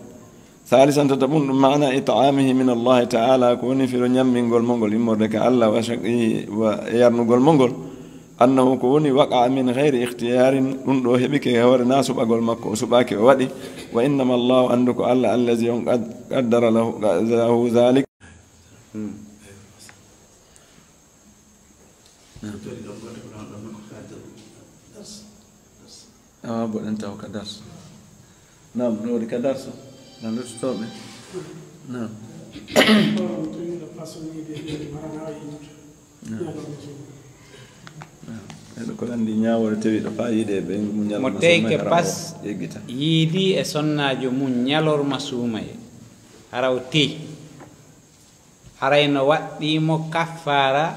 B: ثالثا تتبون معنى إطعامه من الله تعالى كون في رنيم من قل منغل يمردك الله وشقي ويرن قل منغل أنه كون وقع من غير اختيار نندوه بك هور الناس بقول مكو سباك ودي وإنما الله عندك الله الذي قدر له ذلك أقول أنت وكدرس نعم نوري كدرس نعم نستوعب نعم
A: mo teyke pas yiidi e sonnajo mum ñalorma suumaye haraw tey harayno waɗɗimo kaffara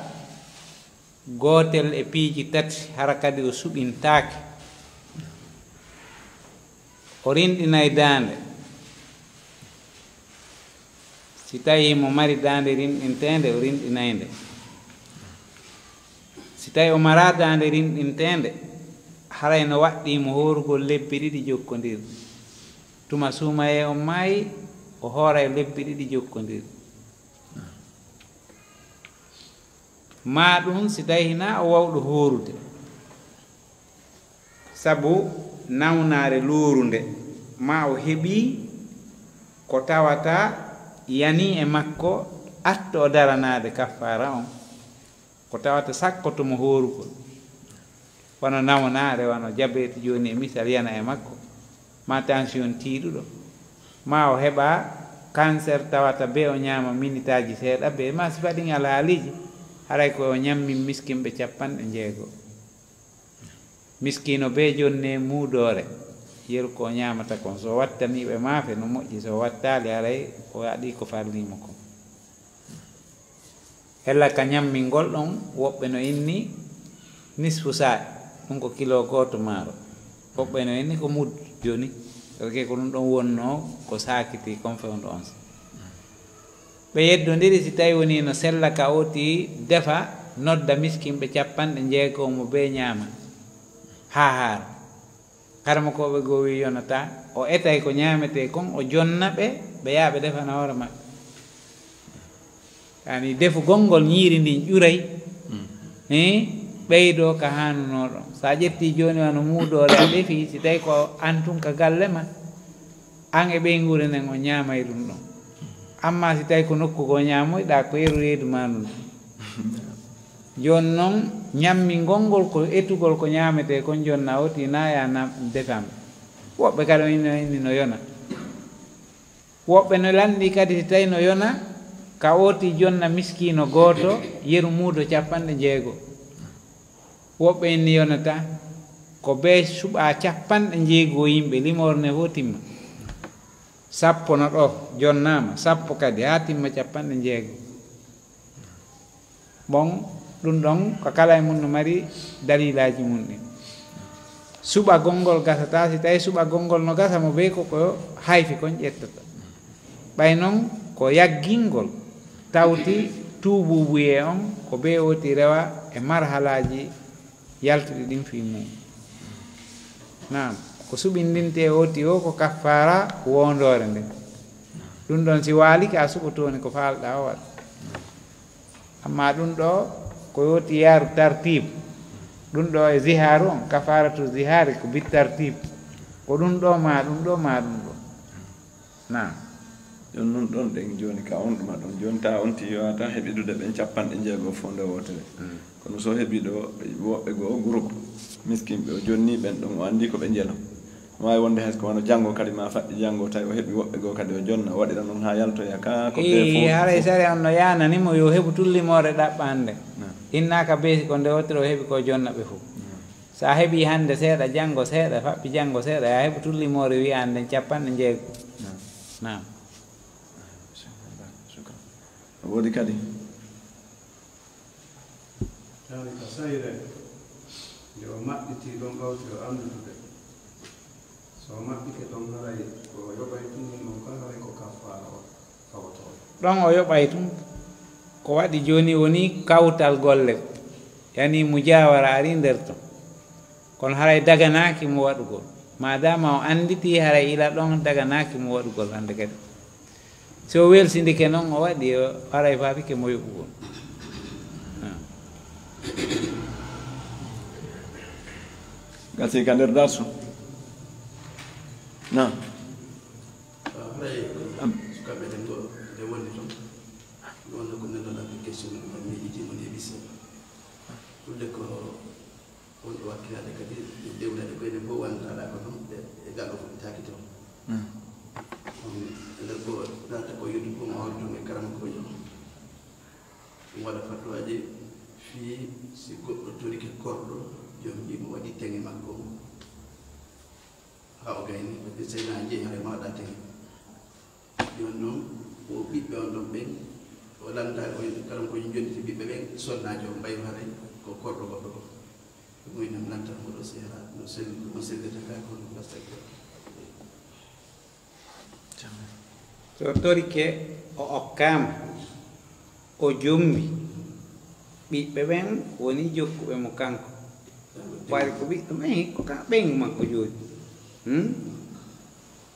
A: gotel e piiji tati hara kadi o suɓintake o rinɗinay dande si tawi mo mari dande rinɗintende o rinɗinayde si tawi o mara dande rinɗintende harayno waɗɗimo horugol lebbi ɗiɗi jokkodirɗi tuma suumaye o maayi o hooray lebbi ɗiɗi jokkodirɗi ma ɗum si tawi hina o wawɗo horude sabu nawnare looru nde ma o heeɓi ko tawata yani e makko atto o daranade kaffara on ko tawata sakkotomo horugol wono nawnare wono jaɓete joni e misal yana e makko ma tension tiiɗuɗo ma o heɓa cancer tawata be o ñama minitaji seeɗa be ma si faɗin alhaaliji haray ko o ñammi miskimɓe 60 jeego miskino be jonne muudore yeru ko ñamata kon so wattaniɓe maafe no moƴƴi so wattali haray o waɗi ko farlimo ko hella ka ñammingol ɗon woɓɓe no inni nisfu sa ɗum ko kilo goto maaro woɓɓe no inni ko mud joni ke ko ɗum ɗon wonno ko sakiti confewndo on ɓe yeddodiri si tawi woni no sella ka oti defa nodda miskinɓe 60 mo be ñaama ha haara karama koɓe goo wi yonata o etay ko ñamete kon o jonna ɓe yaaɓe defana hoore maɓɓe yani defu gongol ñiiri ndin ƴuray ɓeydo ka hanunoɗon sa ƴetti joni wano muudore a defi si tawi ko antun ka galle ma an e ɓeygure nden o ñamay ɗum ɗon amma si tawi ko nokku ko ñamoyɗa ko yeru reedu ma ɗum joni noon ñammi gongol ko etugol ko ñamete kon jonna oti naya defam woɓɓe kadi inni no yona woɓɓe no lanɗi kadi si tawi no yona ka oti jonna miskino goto yeru muudo 60 woɓɓe inni yonata ko be suɓa 60 yimɓe limorne fo timma 10 no ɗo jonnama 10 kadi ha timma 60 bon ɗum ɗon ko kala e mum no mari dalilaji mum ɗin suɓa gongol gasata si tawi suɓa gongol no gasa mo be koko hayfi kon ƴettata ɓay noon ko yaggingol tawti tuububuye on ko be oti rewa e marhalaji yaltuɗi ɗin fi mum nam ko suɓindinte oti o ko kaffara wondore nde ɗum ɗon si waaliki a suɓotoni ko falɗa o waɗa amma ɗum ɗo ko yoti yaaru tartib ɗum ɗo e ziharu on kafaratu zihari ko bit tartib ko ɗum ɗo ma ɗum ɗo ma ɗum ɗo nam
B: jon noon ɗon ɗen joni ka on ɗuma ɗon joni ta on ti yowata heɓiɗude ɓen 60 fo nde wotere kono so heeɓi ɗo woɓɓe goo groupe miskinɓe o jonni ɓen ɗon o andi ko ɓe jeelo wawi wonde hay ko wano janggo kadi ma faɗɗi janggo tawi o heeɓi woɓɓe goo kadi o jonna waɗira noon ha yaltoya ka ko
A: haray sari on no yananimo yo heɓu tullimore ɗaɓɓande innaka beesi ko nde wotere o heeɓi ko jonna ɓe fof sa heeɓi hande seeɗa janggo seeɗa faɓɓi janggo seeɗa ya heɓu tullimore wiyande 60 nam
B: woodi kadi
C: tawi ko sayre nde o maɓɓiti ɗon ɓawti o andudude so maɓɓike ɗon haray ko yoɓay tum ɗum ko haray ko kaffara o fawto
A: ɗon o yoɓay tum ko waɗi joni woni kawtal golle yani mujawara ari nder ton kono haray daganaki mo waɗugol madama o anditi haray ila ɗon daganaki mo waɗugol hande kadi so welsindike noon o waɗi haray faabike mo yoɓugol
B: gasi ka nder darsu na
D: sukaɓe ɗen ɗo nde wonni toon wonno ko nennoɗa ko question ɗum miijiji mon heɓisa ɗumde ko wonɗo wakkilade kadi dewlade koyne fof wanndaɗa ko noon e gallo fof taki toon nder ko nata ko yoddu ko ma hoddum e karama koye ɗum waɗa fattuwaji fii si goɗɗo torike korɗo joom jimo waɗi teŋe makko ha o gayni wadde seyna jeeyi hare maɗa teŋe joni noon o ɓiɓɓe on ɗon ɓen o landa kala ko jonditi ɓiɓɓe ɓen sonnaji o mbayno haray ko korɗo goɗɗo ko ɗum woni nanta moɗo seera no sellita ka ko no bastake
A: so torike o okkama o jombi ɓiɓɓe ɓen woni jokkuɓe mo kanko waɗi ko ɓiɗɗo ɓen ko ka ɓen makko joni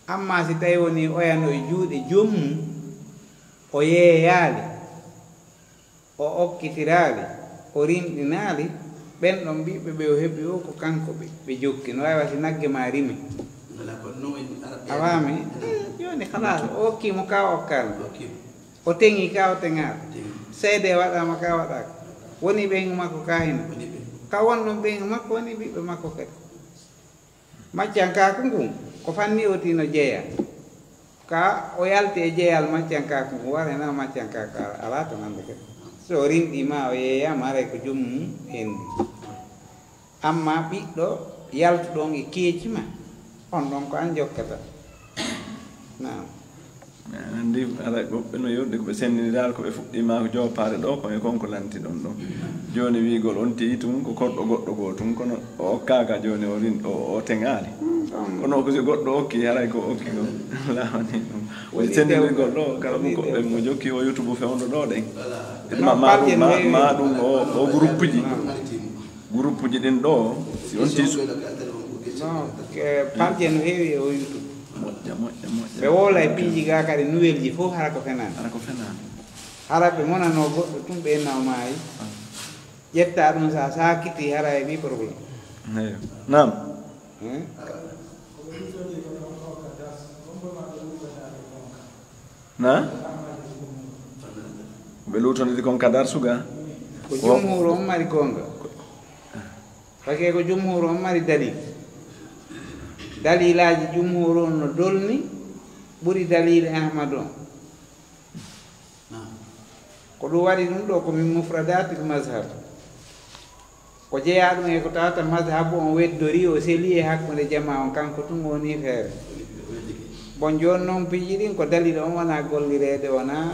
A: amma si tawi woni oyano e juuɗe jommum o yeeyaali o okkitiraali o rimɗinaali ɓen ɗon ɓiɓɓe ɓe o heɓi o ko kanko ɓe jokki no wawi wasi nagge ma rimi a wami joni halas o okkimo ka okkal o teŋi ka o teŋaɗo seede waɗama ka waɗaka woni ɓeygu makko ka hina ka wonɗon ɓeygu makko woni ɓiɓɓe makko kadi maccankaku ngun ko fanni oti no jeeya ka o yalti e jeeyal maccankaku ngu warena maccankaku ala to hande kadi so rimɗima o yeeyama aray ko jommum hendi amma ɓiɗɗo yaltuɗon e keeci ma on ɗon ko an jokkata nam
B: andi ara ɓe no yurde ko ɓe sendiniral ko ɓe fuɗɗima ko jopare ɗo koye konko lanti ɗon ɗon joni wigol on teyi tun ko korɗo goɗɗo goo tun kono o okkaka joni o teŋali kono ko si goɗɗo okki haray ko okki ko lawani ɗum o sendinirgol ɗo kala ɗum koɓe mo jokki o youtube fewndo ɗo ɗen ma ɗum o groupe ji ɗin ɗo si on tisu
A: non parje no heewi o youtube
B: moƴƴa
A: ɓe woola e piiji ga kadi nouvelle ji fof hara ko fenani hara ɓe monano goɗɗo tum ɓe naw maayi ƴetta ɗum sa sakiti hara e ɓi probléme
B: eyo nam na ɓe lutonidi kon kadar suga
A: ko jumhur on mari gonga pake ko jumhur on mari dalilaji jumhur on no dolni ɓuri dalil ahmad on ko ɗum waɗi ɗum ɗo komin mufradatil mazhab ko jeeya ɗum e ko tawata mazhab on weddori o seli e hakkude jama on kanko tun woni feere bon joni noon piiji ɗin ko dalil on wona gollirede wona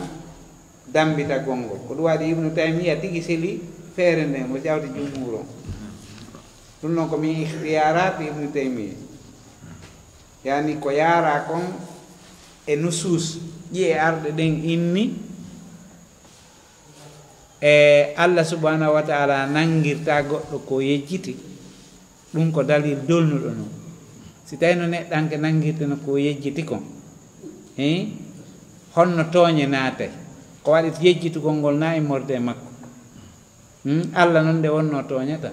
A: dambita gongol ko ɗum waɗi ibnu taymiya tigi seli feere nde mo jawti jumhur on ɗum noon komin ihtiyarat ibnu taymiya yani ko yaara kon e nusus ƴiye arɗe ɗen inni e Allah subhanahu wa ta'ala nangirta goɗɗo ko yejjiti ɗum ko dalil dolnuɗo noon si tawi no neɗɗanke nangirteno ko yejjiti kon honno tooñe naatay ko waɗi yejjitugol ngol na immorde makko Allah noon nde wonno tooñata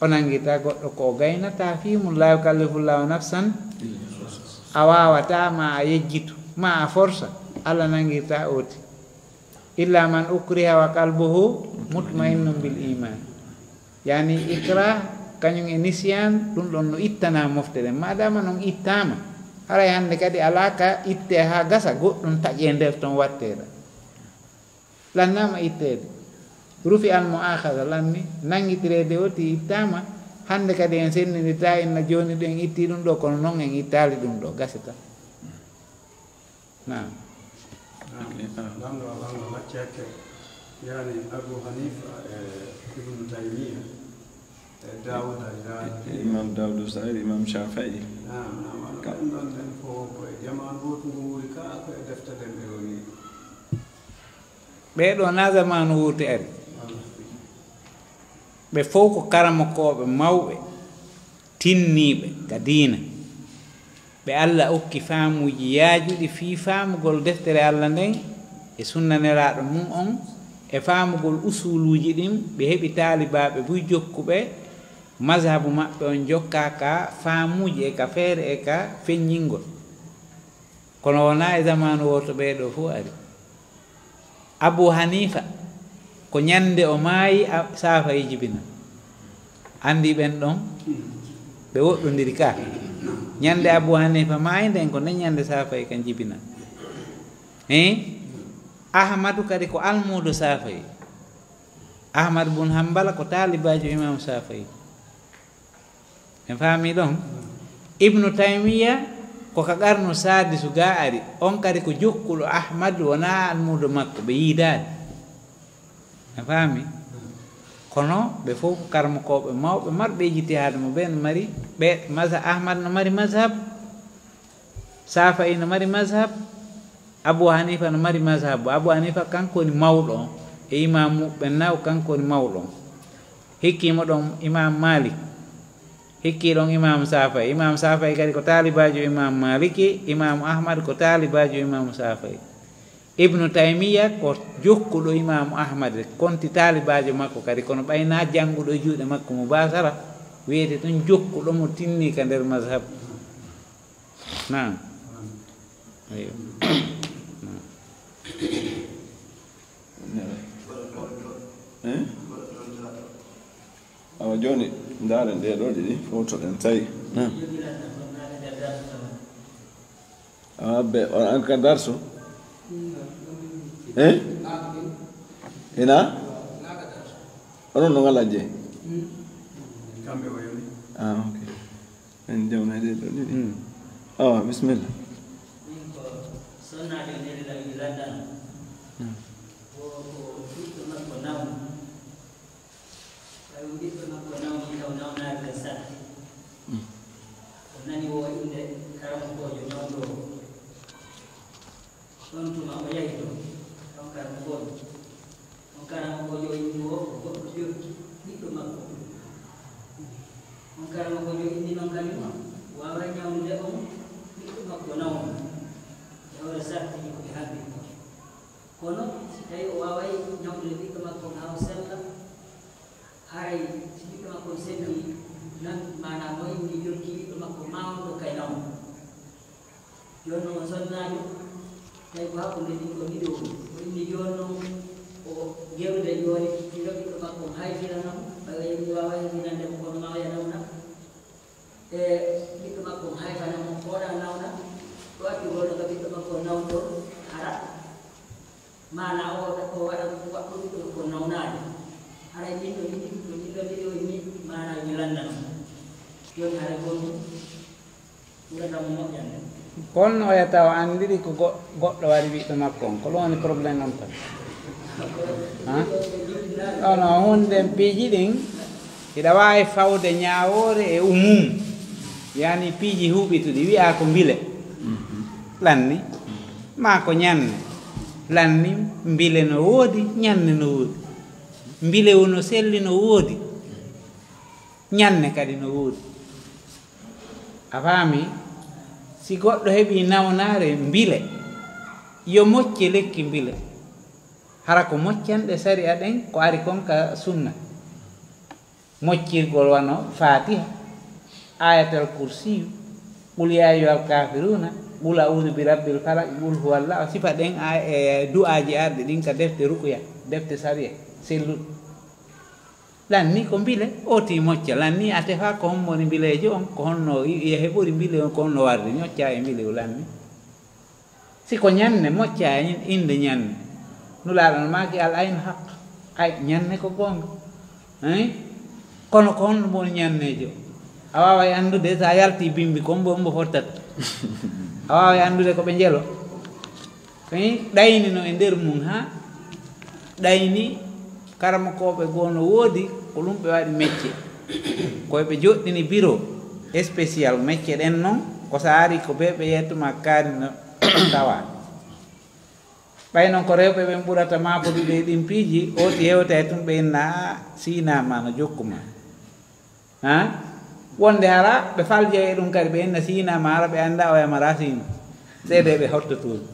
A: o nangirta goɗɗo ko gaynata fimum la yukallifullahu nafsan a wawata ma a yejjitu ma a forsa Allah nangirta oti illa man ukriha wa qalbuhu mutmainnun bil iman yani ikra kañum e nisyan ɗum ɗon no ittana moftere madama noon ittama haray hande kadi alaka itte ha gasa goɗɗum taƴe nder ton watteɗa lannama ittede rufi al mu'akhadha lanni nangitirede oti ittama hande kadi en sennidita inna joni ɗo en itti ɗum ɗo kono noon en ittali ɗum ɗo gasata nam
C: lamɗo maccekke yani Abu Hanifa e Ibnu Taymiya e Dawud
B: imam Dawud Sa'id imam Shafi'i
C: ɗum ɗon ɗen fof koye jaman gotu ngu wuri ka koye deftere ɓe woni
A: ɓeɗo na zamanu wuute ari ɓe fof ko karamokoɓe mawɓe tinniɓe ka diina ɓe Allah okki faamuji yaajuɗi fi faamugol deftere Allah nden e sunnanelaɗo mum on e faamugol usuluji ɗin ɓe heɓi taalibaɓe buy jokkuɓe mazhabu maɓɓe on jokka ka faamuji e ka feere e ka feññingol kono wona e zamanu woto ɓeɗo fof ari Abu Hanifa ko ñande o maayi saafa e jibina andi ɓen ɗon ɓe woɗɗodiri ka ñande Abu Hanifa maayi nden ko nde ñande saafa e kan jibina Ahmadu kadi ko almudo saafa e Ahmad bun Hanbala ko taalibajo imam saafa e en faami ɗon Ibnu Taymiya ko ka qarnu sadisu ga ari on kadi ko jokkuɗo Ahmad wona almudo makko ɓe yiidade en faami kono ɓe fof ko karmakoɓe mawɓe marɓe ijtihad mo ɓe no mari ɓe mazhab Ahmad no mari mazhab Safa'i no mari mazhab Abu Hanifa no mari mazhab Abu Hanifa kanko woni mawɗo on e imam muɓɓe naw kanko woni mawɗo on hikkimo ɗon imam Malik hikki ɗon imam Safa'i kadi ko taalibajo imam Maliki imam Ahmad ko taalibajo imam Safa'i Ibnu Taymiya ko jokkuɗo imam Ahmad konti taalibajo makko kadi kono ɓayna jannguɗo e juuɗe makko mo basara wiyete ton jokkuɗo mo tinni ka nder mazhab nam eyo
B: awa joni ndaren ɗe ɗo ɗiɗi foto ɗen tawi awa an ka darsu ina onon no ngala je
C: kamɓe o yoni
B: ok en jewnade ɗo ɗiɗi awa bisimilla
E: min ko sonnaade ndeɗiɗa wi landan ko ɓiɗɗo makko nawni tawi ɓiɗɗo makko nawni taw nawnaade ka satti o nani o inde karamokojo nawɗo ɗon tuma o yahi ɗo on karamokojo on karamokojo o indi o ko goɗɗo joggi ɓiɗɗo makko on karamokojo indi noon kañum wawa ñawnude on ɓiɗɗo makko nawno yawre sartiji koɓe haɓɓi kono si tawi o waway ñawnude ɓiɗɗo makko ha o sella haray si ɓiɗɗo makko selli nan manam o indi joggi ɓiɗɗo makko mawɗo kay nawno joni noon o sonnajo tawi ko hakkude ɗin ɗo ɗiɗo o indi joni noon o gewde joni ɗiɗo ɓiɗɗo makko hayfiranam ɓawa yimɓe wawa yimminandemo kono mawya nawna e ɓiɗɗo makko hayfanamo oɗa nawna ɗo addi goɗɗo ka ɓiɗɗo makko nawɗo hara mana o waɗa waɗɗo ɓiɗɗo makko nawnade haray ɗin ɗo ɗiɗo ni mana mi landano joni haray gonɗum ɓuratamo moƴƴande
A: kono o yata o anndiri ko goɗɗo waɗi ɓiɗɗo makko on ko ɗum woni probléme on tan ono hunde piiji ɗin hiɗa wawi fawde ñawore e umum yani piiji huɓituɗi wiya ko mbile lanni ma ko ñanne lanni mbile no woodi ñanne no woodi mbile wono selli no woodi ñanne kadi no woodi a faami si goɗɗo heɓi nawnare mbile yo mocce lekki mbile hara ko moccanɗe sari aɗen ko ari kon ka sunna moccirgol wano fatiha ayatal kursiyu qul ya ayyuhal kafiruna qul a'udhu bi rabbil falaq qul huwallahu sifa ɗen du'aji arɗe ɗin ka defte ruqya defte sariya selluɗo lanni ko mbile oti mocca lanni a tefa ko hommoni mbilejo on ko honno heɓori mbile on ko honno warde ñocca e mbile o lanni siko ñanne mocca e inde ñanne nulaɗo no maki al aynu haq ay ñanne ko gonga kono ko honno moni ñannejo a waway andude sa yalti bimbi ko mbo fottat a waway andude koɓe jeelo ɗayni no e nder mum ha ɗayni karamakoɓe gono woodi ko ɗum ɓe waɗi métier koyeɓe joɗɗini bureau spécial métier ɗen noon ko sa ari ko ɓe ɓe yettuma kaari no tawa ɓay noon ko rewɓe ɓen ɓurata mabodude ɗin piiji oti hewta e tum ɓe inna sinama no jokkuma wonde hara ɓe falje e ɗum kadi ɓe inna sinama hara ɓe anda o yamara sina seede ɓe hottotoɗi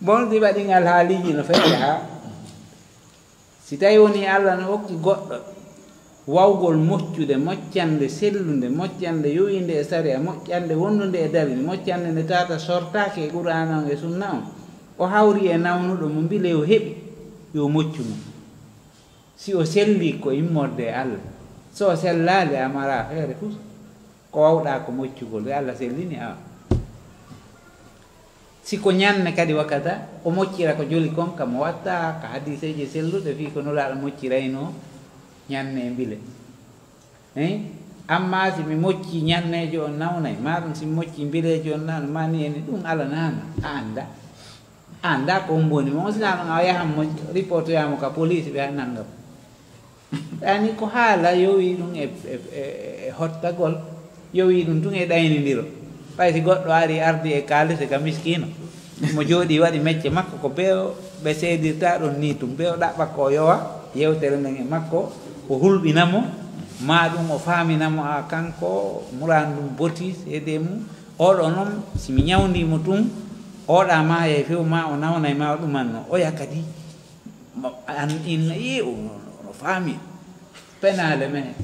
A: bon ɗi waɗi alhaaliji no feewi ha si tawi woni Allah no hokki goɗɗo wawgol moccude moccande sellude moccande yowinde e sari a moccande wondude e dalil moccande nde tata sortake e qur'ana on e sunna on o hawri e nawnuɗo mo mbile o heɓi yo moccu mum si o selli ko immorde e Allah so sellali amara feere fus ko wawɗa ko moccugol e Allah sellini awa siko ñanne kadi wakkata o moccira ko joli kon kam o watta ko hadiseji selluɗe fi ko nulaɗo moccirayno ñanne e mbile amma si mi mocci ñannejo on nawnay maɗum si mi mocci mbilejo on nawna mani eni ɗum ala nana a anda ko mboni mo sina ɗum a yahan mo ripotoyamo ka police ɓe ha nanngam ani ko haala yowi ɗum e hottagol yowi ɗum tun e ɗaynidiro ɓay si goɗɗo ari ardi e kalise ka miskino mo jooɗi waɗi mecce makko ko bewo ɓe seedirta ɗon ni tum bewo ɗaɓɓa ko yowa yewtere nden e makko o hulɓinamo ma ɗum o faaminamo a kanko muran ɗum boti seede mum oɗo noon simi ñawdimo tun oɗa ma e few ma o nawna e ma o ɗumanno oya kadi an inna no faami penale men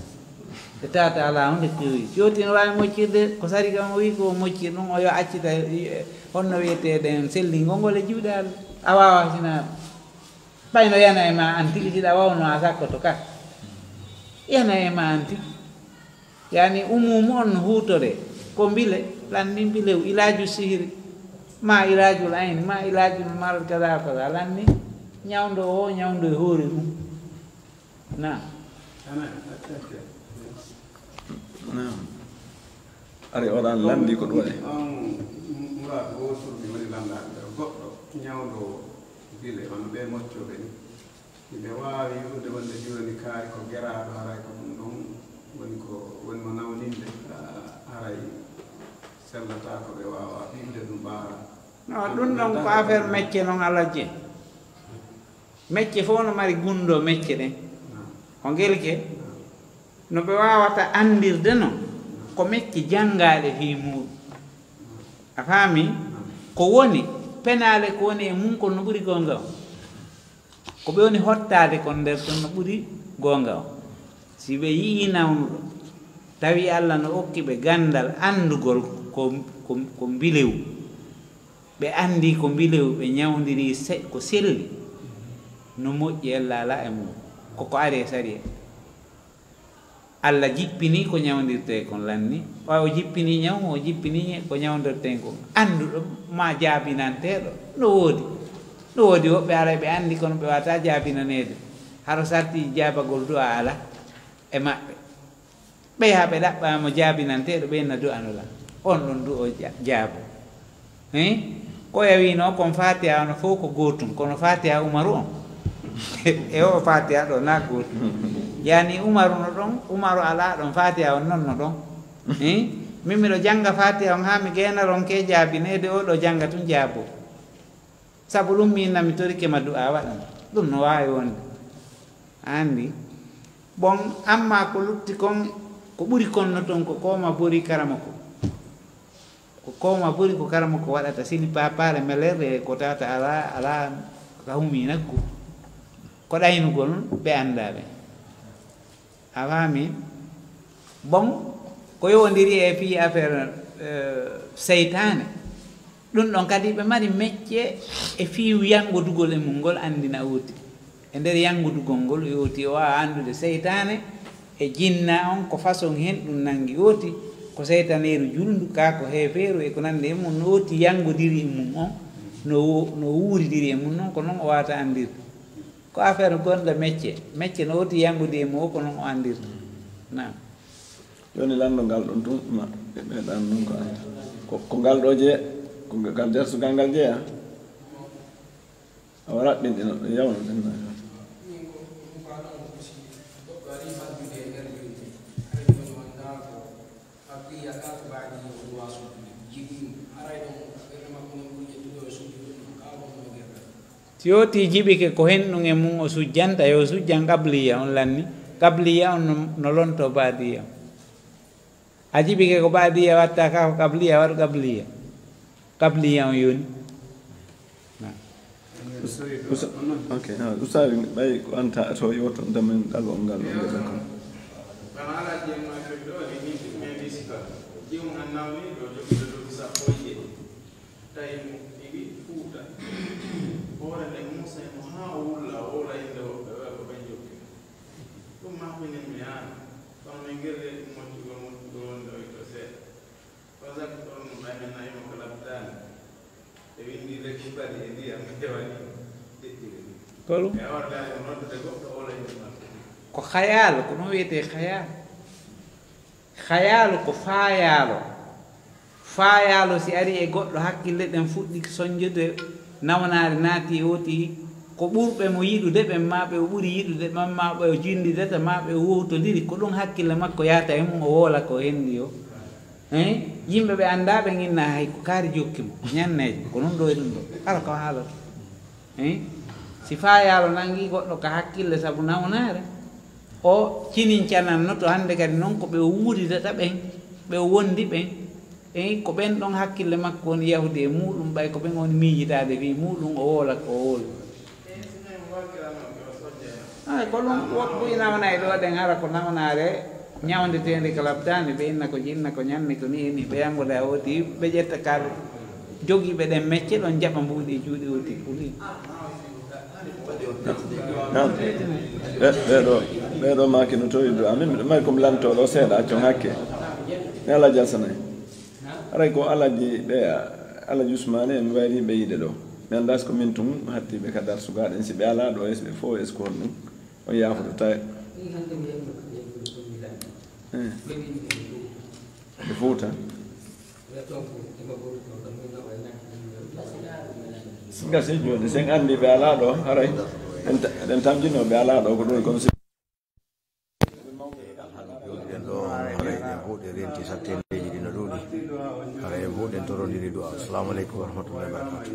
A: e tata ala hunde kewi joti no wawi moccirde ko sari kam o wi ko moccir ɗum o yo accita honno wiyeteɗen sellingol ngol e juuɗe Allah a wawa sina ɓayno yana e ma an tigi siɗa wawno a sakkoto ka yana e ma an tigi yani umumu on no hutore ko mbile lanni mbilew ilaju sihiri ma ilajul ayni ma ilajul mal kada kada lanni ñawdo o ñawdo e hoore ɗum na
C: ana attente
B: ari oɗan landi ko ɗum waɗi
C: muraadu o surbi woni landaaɓe goɗɗo ñawɗo bile hono ɓe moccoɓe ni ɓe waawi wiwde wonde jooni kaari ko geraaɗo haray ko ɗum ɗon woni mo nawninde haray sellata ko ɓe waawa ɓiɓde ɗum ɓaara
A: non ɗum ɗon ko affaire métier noon alajje métier fof no mari gunndo métier ɗen ko ngelke no ɓe wawata andirde noon ko métier janngaɗe fi muɗum a faami ko woni penale ko woni e mum kon no ɓuri gonga o ko ɓe woni hottade kon nder ton no ɓuri gonga o si ɓe yii nawnuɗo tawi Allah no okki ɓe gandal andugol ko mbilew ɓe andi ko mbilew ɓe ñawdiri ko selli no moƴƴi ella ala e mum koko ari e sari e Allah jippini ko ñawdirte kon lanni o jippini ñaw o jippini ko ñawdirten ko anduɗo ma jaabinanteɗo no woodi woɓɓe ara ɓe andi kono ɓe wata jaabinanede haro sarti jaabagol du'a ala e maɓɓe ɓe ha ɓe ɗaɓɓama jaabinanteɗo ɓenna du'anola on ɗon du o jaabo ko yawino kon fatiha ono fof ko gotum kono fatiha umaru on e o fatiha ɗo na gotum yani umaru no ɗon umaru ala ɗon fatiha on noon no ɗon min miɗo janga fatiha on ha mi genaron ke jaabinede o ɗo janga tun jaabo sabu ɗum min nami torikema du'a waɗan ɗum no wawi wonde andi bon amma ko lutti kon ko ɓuri konno toon ko koma bori karama ko koma bori ko karama ko waɗata sini papare melere ko tata ala ka humi naggu ko ɗaynugol ɓe andaɓe a faami bon ko yowodiri e fi affaire seytane ɗum ɗon kadi ɓe mari métier e fi yangodugol e mum ngol andina oti e nder yangodugol ngol oti o wawa andude seytane e jinna on ko façon hen ɗum nangi oti ko seytaneru julndu ka ko heeferu e ko nande e mum no oti yangodiri e mum on no wuuridiri e mum noon ko noon o wawata andirde ko affaire gonɗo métier no oti yangudi e mum o ko noon o andirde nam
B: joni lanndo ngal ɗon tun ma ɓe ɓeeɗan noon ko anda ko ngal ɗo jee ko ngal dersugal ngal jeeya a warat ɗin ɗino ɗo yawno ɗenna
A: si yoti jiɓike ko hen ɗum e mum o sujjanta yo sujjan qabliya on lanni qabliya on no lonto baadiya a jiɓike ko baadiya watta ka ko qabliya waɗu qabliya on yoni
B: ok ustadi ɓay ko anta to yoto damen ɗalol ngal o geɗa kon
A: kolu ko hayalu ko ɗum wiyete hayalu ko faayaalo si ari e goɗɗo hakkille ɗen fuɗɗi soñjude nawanare naati oti ko ɓurɓe mo yiɗude ɓen ma ɓe o ɓuri yiɗude ɓan ma ɓe o jindidata ma ɓe o wowtodiri ko ɗum hakkille makko yahata e mum o woola ko henndi o yimɓe ɓe annda ɓe inna hay ko kaari jokki mo ñanneje ko ɗum ɗo e ɗum ɗo kala ko haalata si faayaalo nangi goɗɗo ko hakkille sabu nawnare o cinin cananno to hannde kadi noon ko ɓe o wuuridata ɓen ɓe o wondi ɓen ko ɓen ɗon hakkille makko woni yahude e muɗum ɓay ko ɓen woni miijitade wi muɗum o woola ko o wooli ko ɗum woɓɓuy nawnayi ɗo ɗen hara ko nawnare ñawdetende ko labdani ɓe inna ko jinna ko ñanni ko ni eni ɓe yangoda oti ɓe ƴetta kal jogiiɓe ɗen mecce ɗon jaɓa mbuuɗi juuɗe oti ɓuri
B: ɓeɗo maki no towi do amin miɗo mari komi lantoɗo seeɗa accon hakke mi alaji alsanayi haray ko alaji ɓe alaji ousmane mi wayri ɓe yiɗe ɗo mi annda so ko min tun hattiɓe ka darsugaɗen si ɓe ala ɗo ɓe fof est ce que hon ɗum on yafuɗo tawi ɓe fouta gasi joni sen andi ɓe ala ɗo haray eɗen tamjino ɓe ala ɗo ko ɗum comme
F: huuɗe renti sattendeji ɗi no ɗuuɗi hara en huuɗen torodiri du'a. Assalamu aleykum wa rahmatullahi wa barakatuh.